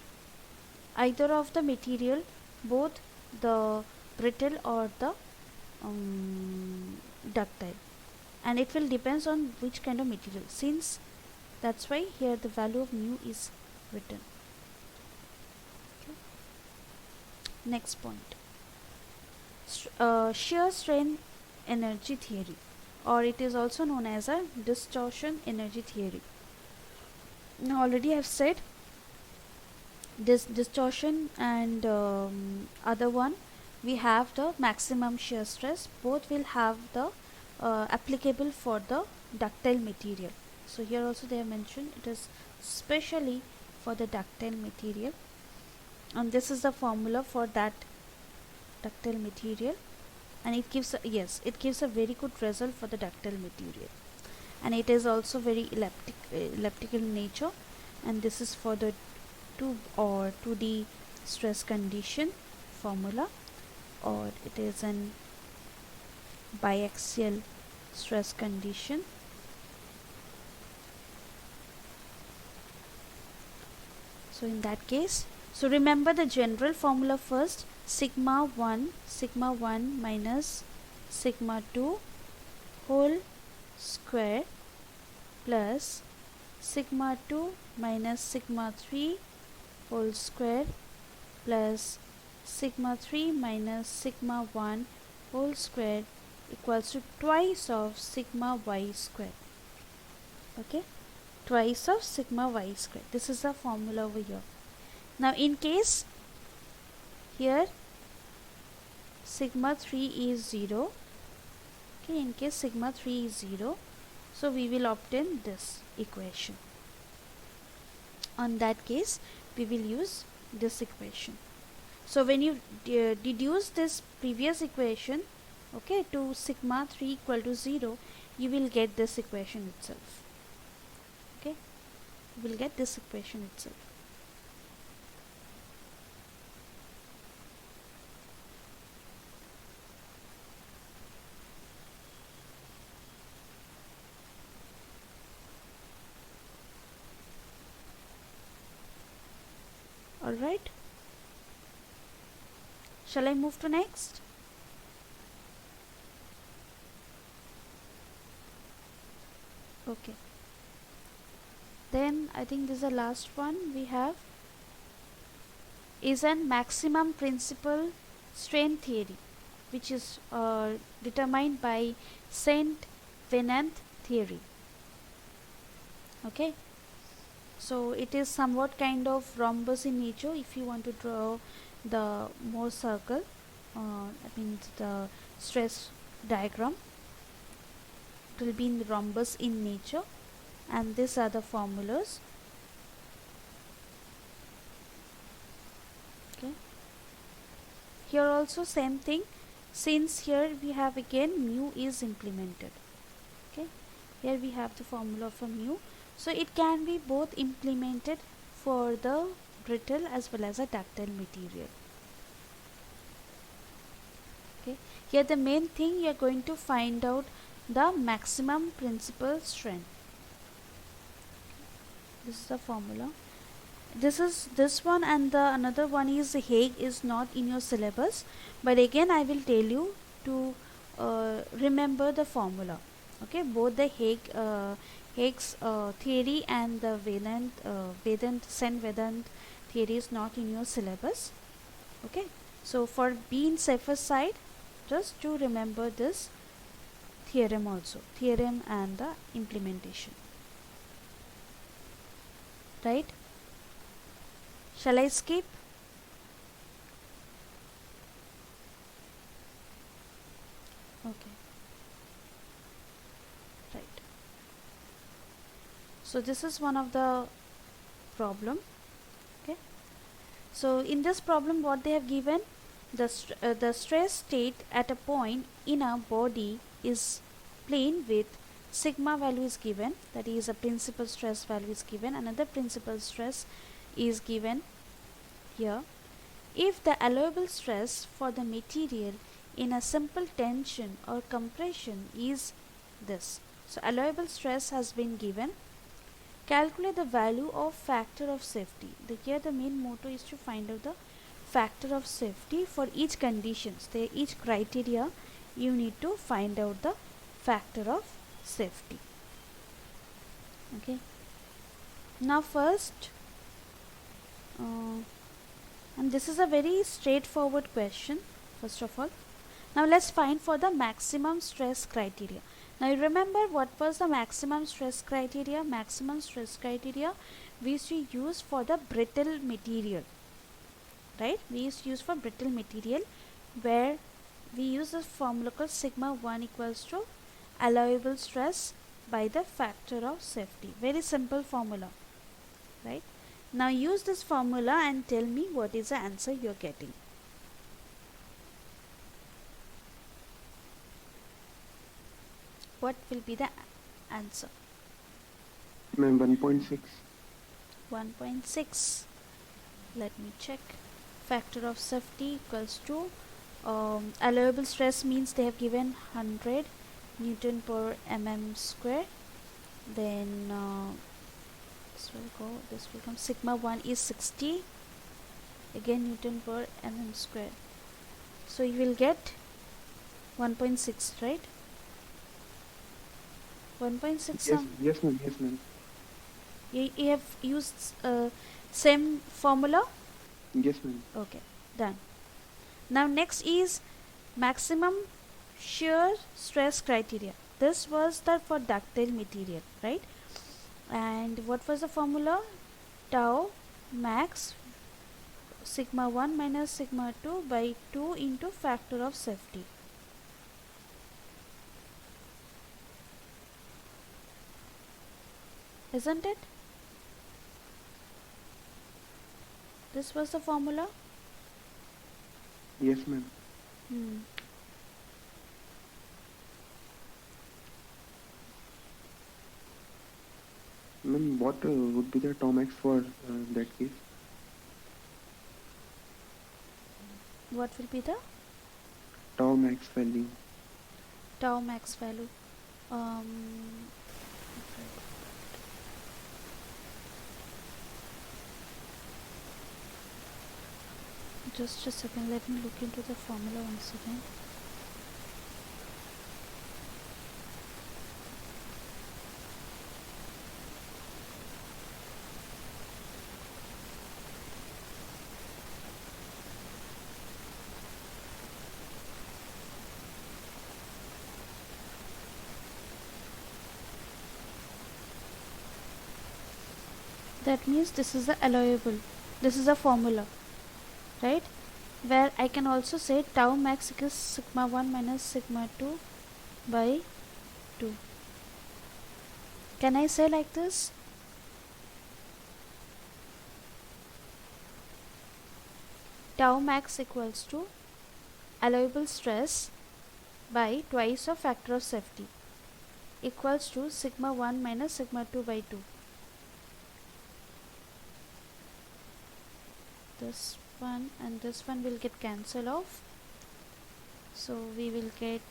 either of the material, both the brittle or the ductile, and it will depends on which kind of material, since that's why here the value of mu is written. Next point, shear strain energy theory, or it is also known as a distortion energy theory. Now already I have said this distortion and other one we have the maximum shear stress. Both will have the applicable for the ductile material. So here also they have mentioned it is specially for the ductile material, and this is the formula for that ductile material, and it gives it gives a very good result for the ductile material, and it is also very elliptical in nature, and this is for the 2 or 2D stress condition formula, or it is an biaxial stress condition. So in that case, so remember the general formula first, sigma 1 minus sigma 2 whole square plus sigma 2 minus sigma 3 whole square plus sigma 3 minus sigma 1 whole square equals to twice of sigma y square. Okay, twice of sigma y square. This is the formula over here. Now in case here sigma 3 is 0, okay, in case sigma 3 is 0, so we will obtain this equation. On that case we will use this equation. So when you deduce this previous equation, okay, to sigma 3 equal to 0, you will get this equation itself. Okay, you will get this equation itself. Alright, shall I move to next? Okay, then I think this is the last one we have, is an maximum principal strain theory, which is determined by Saint Venant theory. Okay, so it is somewhat kind of rhombus in nature. If you want to draw the Mohr circle, that means the stress diagram, it will be in rhombus in nature, and these are the formulas. Okay, here also same thing, since here we have again mu is implemented. Okay, here we have the formula for mu, so it can be both implemented for the brittle as well as a ductile material. Okay, here the main thing you are going to find out the maximum principal strain. This is the formula. This is this one, and the another one is Hague is not in your syllabus, but again I will tell you to remember the formula. Okay, both the Hague's theory and the Saint Vedant theory is not in your syllabus. Okay, so for being safer side, just to remember this theorem also, theorem and the implementation. Right? Shall I skip? Okay. Right. So this is one of the problem. Okay. So in this problem, what they have given, the stress state at a point in a body is plane with sigma value is given, that is a principal stress value is given, another principal stress is given here. If the allowable stress for the material in a simple tension or compression is this, so allowable stress has been given, calculate the value of factor of safety. Here the main motto is to find out the factor of safety for each conditions, each criteria you need to find out the factor of safety. Okay, now first and this is a very straightforward question. First of all, now let's find for the maximum stress criteria. Now you remember what was the maximum stress criteria? Maximum stress criteria we used to use for the brittle material, right? We used to use for brittle material, where we use the formula called sigma 1 equals to allowable stress by the factor of safety. Very simple formula, right? Now use this formula and tell me what is the answer you are getting. What will be the answer? Ma'am, 1.6. 1.6. Let me check. Factor of safety equals to allowable stress means they have given 100 Newton per mm square. Then this will come sigma 1 is 60, again Newton per mm square. So you will get 1.6, right? 1.6. Yes, ma'am. Yes, ma'am. You have used same formula? Yes, ma'am. Okay, done. Now next is maximum shear stress criteria. This was the for ductile material, right? And what was the formula? Tau max sigma 1 minus sigma 2 by 2 into factor of safety. Isn't it? This was the formula. Yes, ma'am. Hmm. Ma'am, what would be the tau max for that case? What will be the Tau max value. tau max value? Um, just a second, let me look into the formula once again. That means this is the allowable, this is a formula, right? Where I can also say tau max is sigma 1 minus sigma 2 by 2. Can I say like this? Tau max equals to allowable stress by twice of factor of safety equals to sigma 1 minus sigma 2 by 2. This one and this one will get cancelled off, so we will get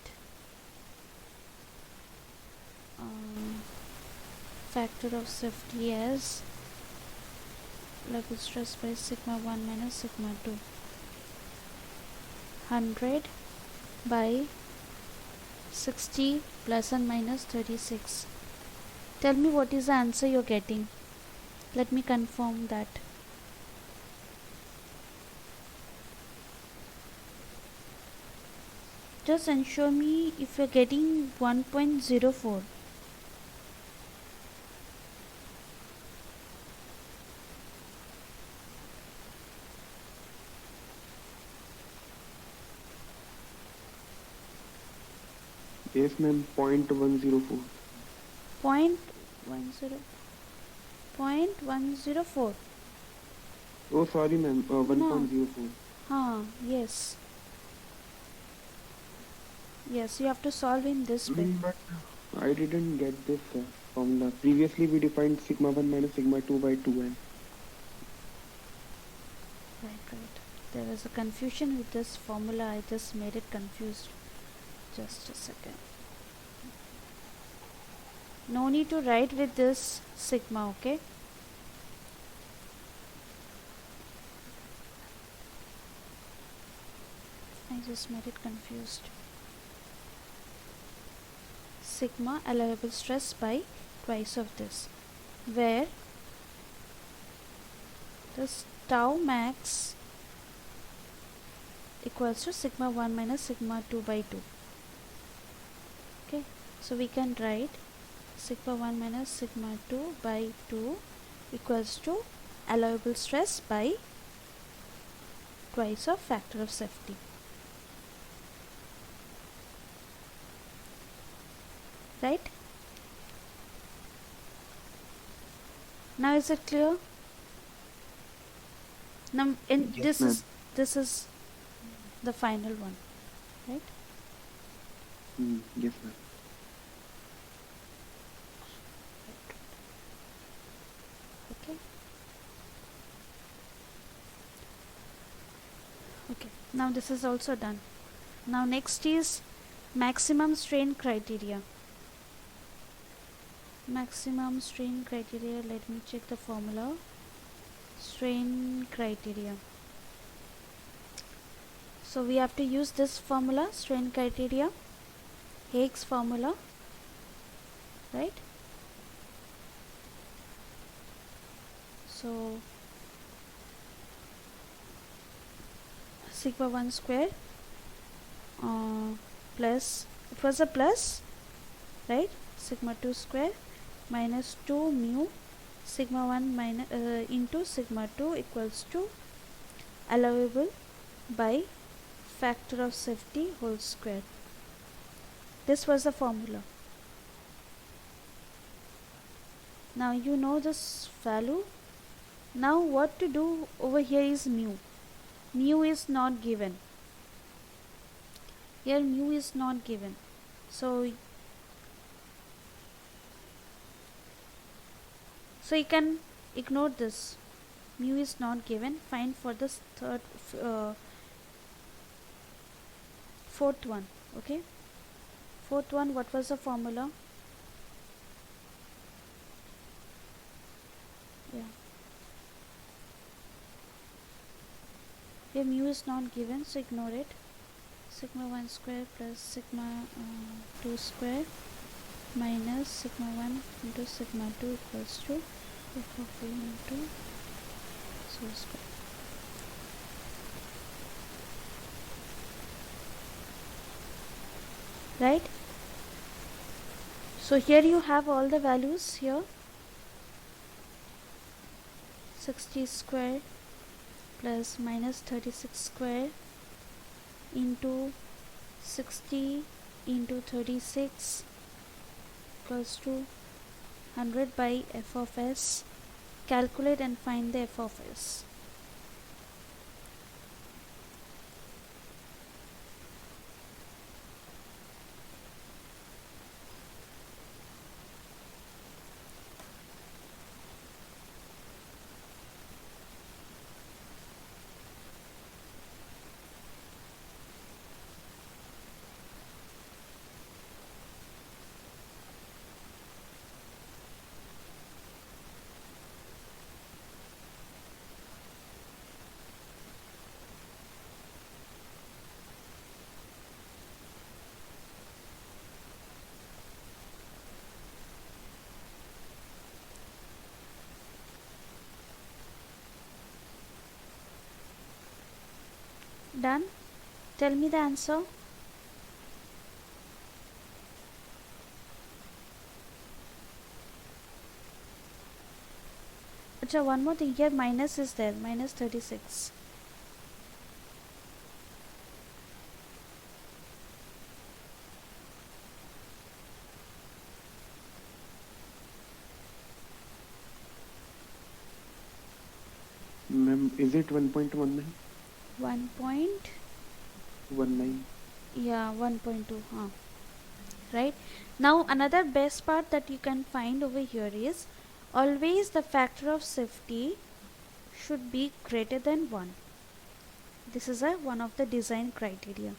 factor of safety as level stress by sigma 1 minus sigma 2, 100 by 60 plus and minus 36. Tell me what is the answer you're getting. Let me confirm that. Just ensure me if you're getting 1.04. Yes, ma'am. 0.104. 0.104. Oh, sorry, ma'am. No. 1.04. Yes. Yes, you have to solve in this way. But I didn't get this formula. Previously, we defined sigma 1 minus sigma 2 by 2n. Right. There is a confusion with this formula. I just made it confused. Just a second. No need to write with this sigma, okay? I just made it confused. Sigma allowable stress by twice of this, where this tau max equals to sigma 1 minus sigma 2 by 2. Okay, so we can write sigma 1 minus sigma 2 by 2 equals to allowable stress by twice of factor of safety. Right? Now is it clear? Now Yes, this is the final one, right? Yes, ma'am. Okay, now this is also done. Now next is maximum strain criteria. Maximum strain criteria, let me check the formula. Strain criteria. So we have to use this formula, strain criteria, Higgs formula, right? So sigma 1 square plus, it was a plus, right? Sigma 2 square minus 2 mu sigma 1 minus into sigma 2 equals to allowable by factor of safety whole square. This was the formula. Now you know this value. Now what to do over here is mu. Mu is not given. Here mu is not given, so you can ignore this. Mu is not given. Find for this fourth one. Okay, fourth one, what was the formula? Yeah, here mu is not given, so ignore it. Sigma 1 square plus sigma 2 square minus sigma 1 into sigma 2 equals to f of a into so square. Right? So here you have all the values here. 60 square plus minus 36 square into 60 into 36 equals to 100 by f of s. Calculate and find the f of s. Done? Tell me the answer. Achha, one more thing, here minus is there, minus 36. Ma'am, is it 1.19? 1.19. Yeah, 1.2. Right. Now another best part that you can find over here is always the factor of safety should be greater than 1. This is one of the design criteria.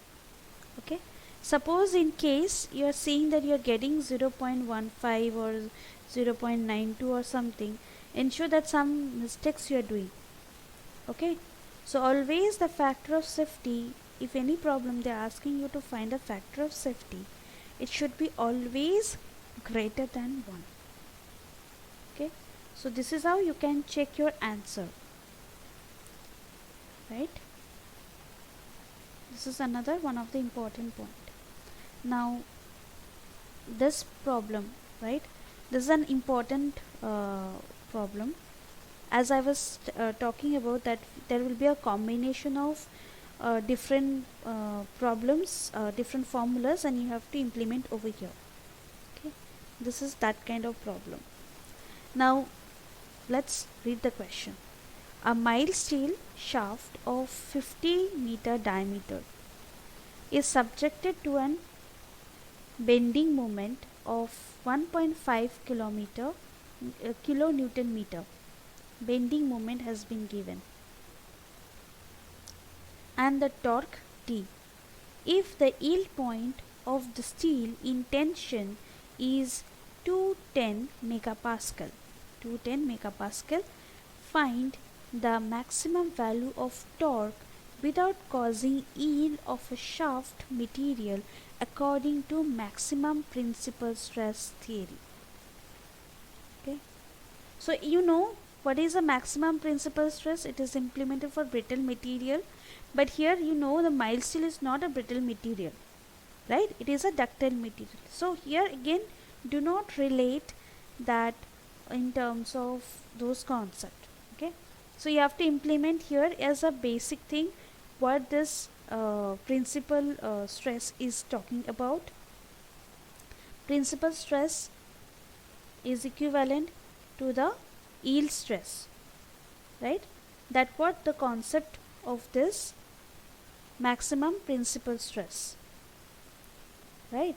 Okay. Suppose in case you are seeing that you are getting 0.15 or 0.92 or something, ensure that some mistakes you are doing. Okay. So always the factor of safety, if any problem they are asking you to find a factor of safety, it should be always greater than 1. Okay. So this is how you can check your answer. Right. This is another one of the important point. Now this problem, right, this is an important problem. As I was talking about, that there will be a combination of different problems, different formulas, and you have to implement over here. Okay, this is that kind of problem. Now let's read the question. A mild steel shaft of 50 meter diameter is subjected to an bending moment of 1.5 kilonewton meter. Bending moment has been given, and the torque T. If the yield point of the steel in tension is 210 megapascal, find the maximum value of torque without causing yield of a shaft material according to maximum principal stress theory. Okay, so you know what is the maximum principal stress? It is implemented for brittle material, but here you know the mild steel is not a brittle material, right? It is a ductile material. So here again, do not relate that in terms of those concepts. Okay, so you have to implement here as a basic thing what this principal stress is talking about. Principal stress is equivalent to the yield stress, right? That what the concept of this maximum principal stress. right?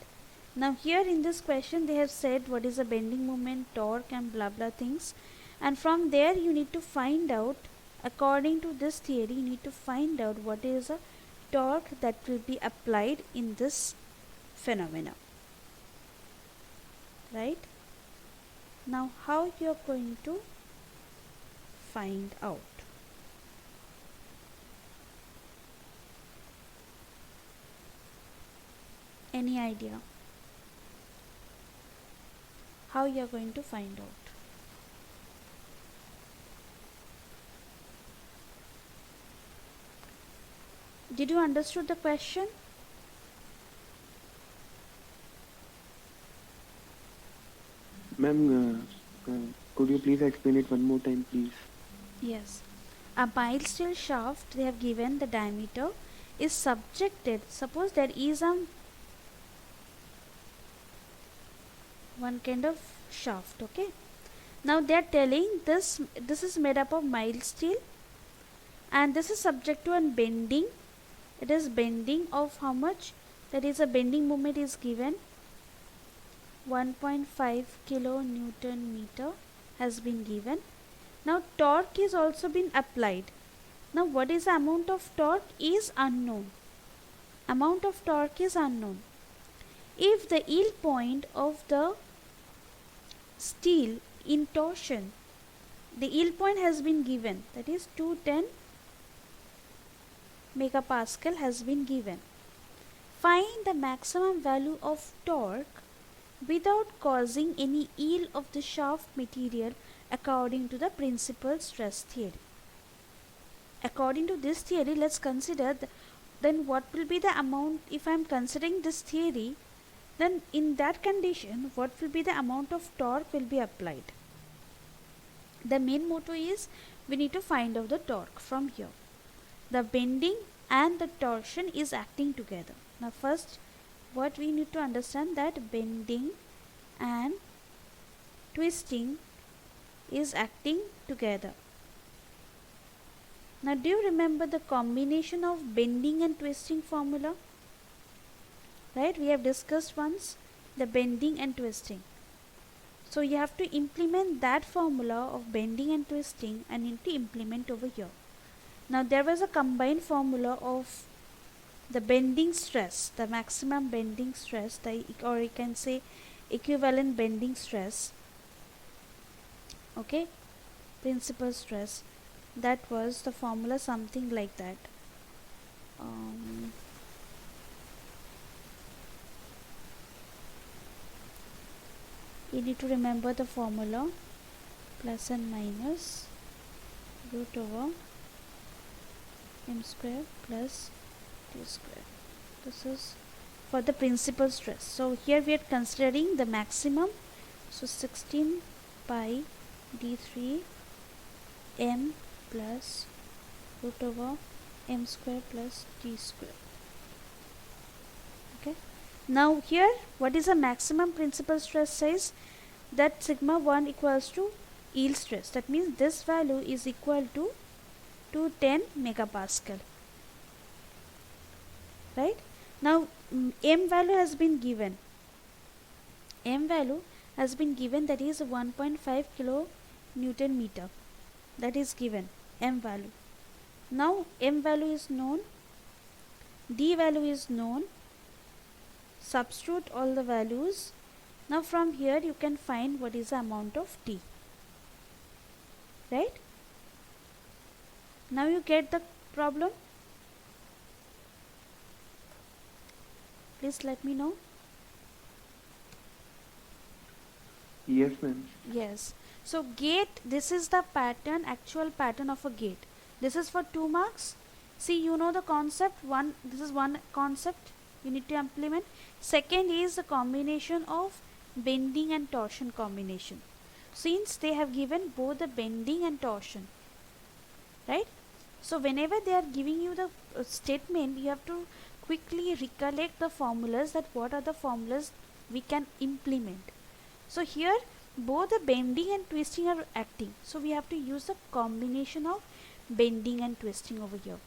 Now here in this question they have said what is a bending moment, torque and blah blah things, and from there you need to find out, according to this theory you need to find out what is a torque that will be applied in this phenomena, right? Now how you are going to find out? Any idea how you are going to find out? Did you understood the question? Ma'am, could you please explain it one more time, please? Yes. A mild steel shaft, they have given the diameter is subjected. Suppose there is one kind of shaft, okay? Now they are telling this is made up of mild steel and this is subject to a bending. It is bending of how much? That is a bending moment is given 1.5 kilo Newton meter has been given. Now torque is also been applied. Now what is the amount of torque is unknown. Amount of torque is unknown. If the yield point of the steel in torsion, the yield point has been given, that is 210 megapascal has been given. Find the maximum value of torque without causing any yield of the shaft material according to the principal stress theory. According to this theory, let's consider then what will be the amount. If I am considering this theory, then in that condition what will be the amount of torque will be applied. The main motto is we need to find out the torque from here. The bending and the torsion is acting together. Now first what we need to understand, that bending and twisting is acting together. Now do you remember the combination of bending and twisting formula? Right, we have discussed once the bending and twisting. So you have to implement that formula of bending and twisting and need to implement over here. Now there was a combined formula of the bending stress, the maximum bending stress, or you can say equivalent bending stress, okay, principal stress. That was the formula something like that. You need to remember the formula, plus and minus root over m square plus t square. This is for the principal stress. So here we are considering the maximum. So 16 pi d3 m plus root over m square plus t square. Okay. Now here what is the maximum principal stress says that sigma 1 equals to yield stress. That means this value is equal to 210 megapascal. Right. Now m value has been given. M value has been given, that is 1.5 kilo Newton meter. That is given m value. Now m value is known, d value is known. Substitute all the values. Now from here you can find what is the amount of t. Right? Now you get the problem. Please let me know. Yes, ma'am. Yes. So gate, this is the pattern, actual pattern of a gate. This is for 2 marks. See, you know the concept. This is one concept you need to implement. Second is the combination of bending and torsion combination. Since they have given both the bending and torsion, right? So whenever they are giving you the statement, you have to quickly recollect the formulas, that what are the formulas we can implement. So here both the bending and twisting are acting. So we have to use the combination of bending and twisting over here.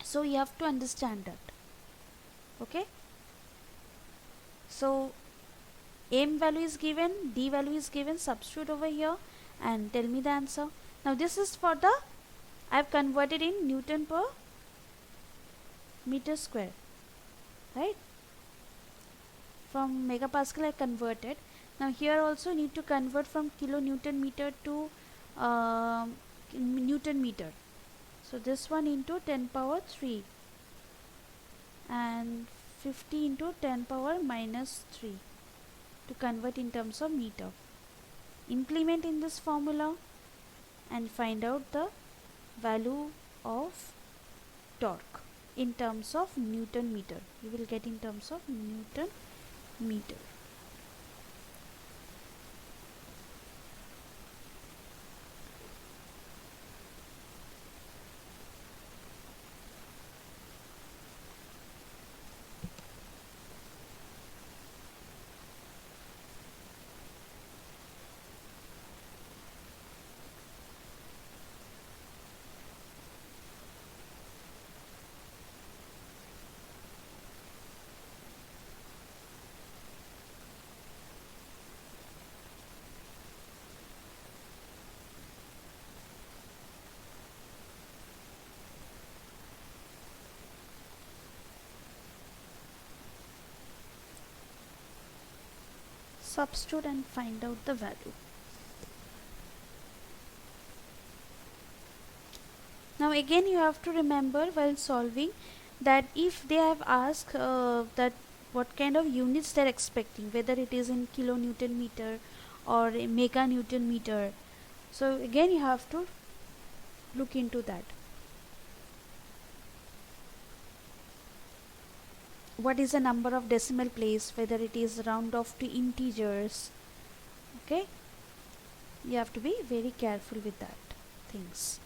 So you have to understand that. Okay. So m value is given, d value is given, substitute over here and tell me the answer. Now this is for the, I have converted in Newton per meter square, right? From megapascal I converted. Now here also need to convert from kilonewton meter to Newton meter. So this one into 10 power 3 and 50 into 10 power minus 3 to convert in terms of meter. Implement in this formula and find out the value of torque in terms of Newton meter. You will get in terms of Newton meter. Substitute and find out the value. Now again you have to remember while solving that if they have asked that what kind of units they are expecting, whether it is in kilonewton meter or mega newton meter, so again you have to look into that. What is the number of decimal place, whether it is round off to integers. Okay, you have to be very careful with that things.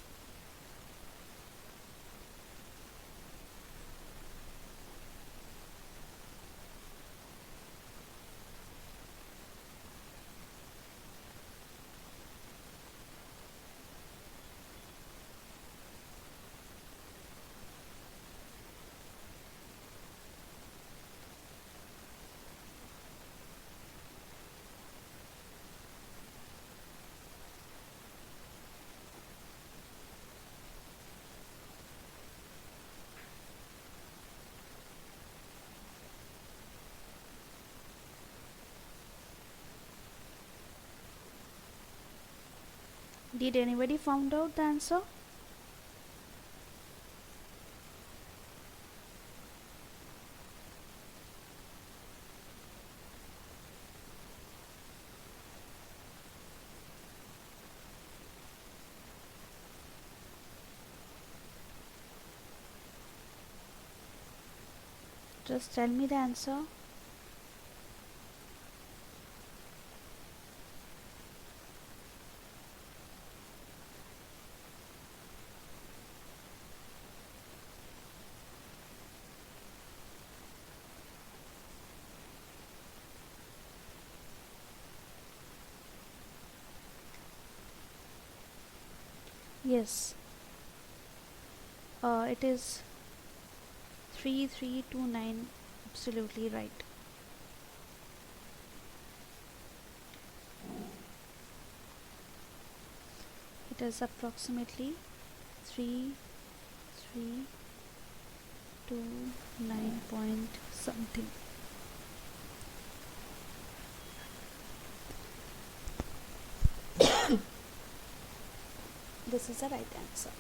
Did anybody found out the answer? Just tell me the answer. Yes, it is 3329, absolutely right. It is approximately 3329 point something. This is the right answer.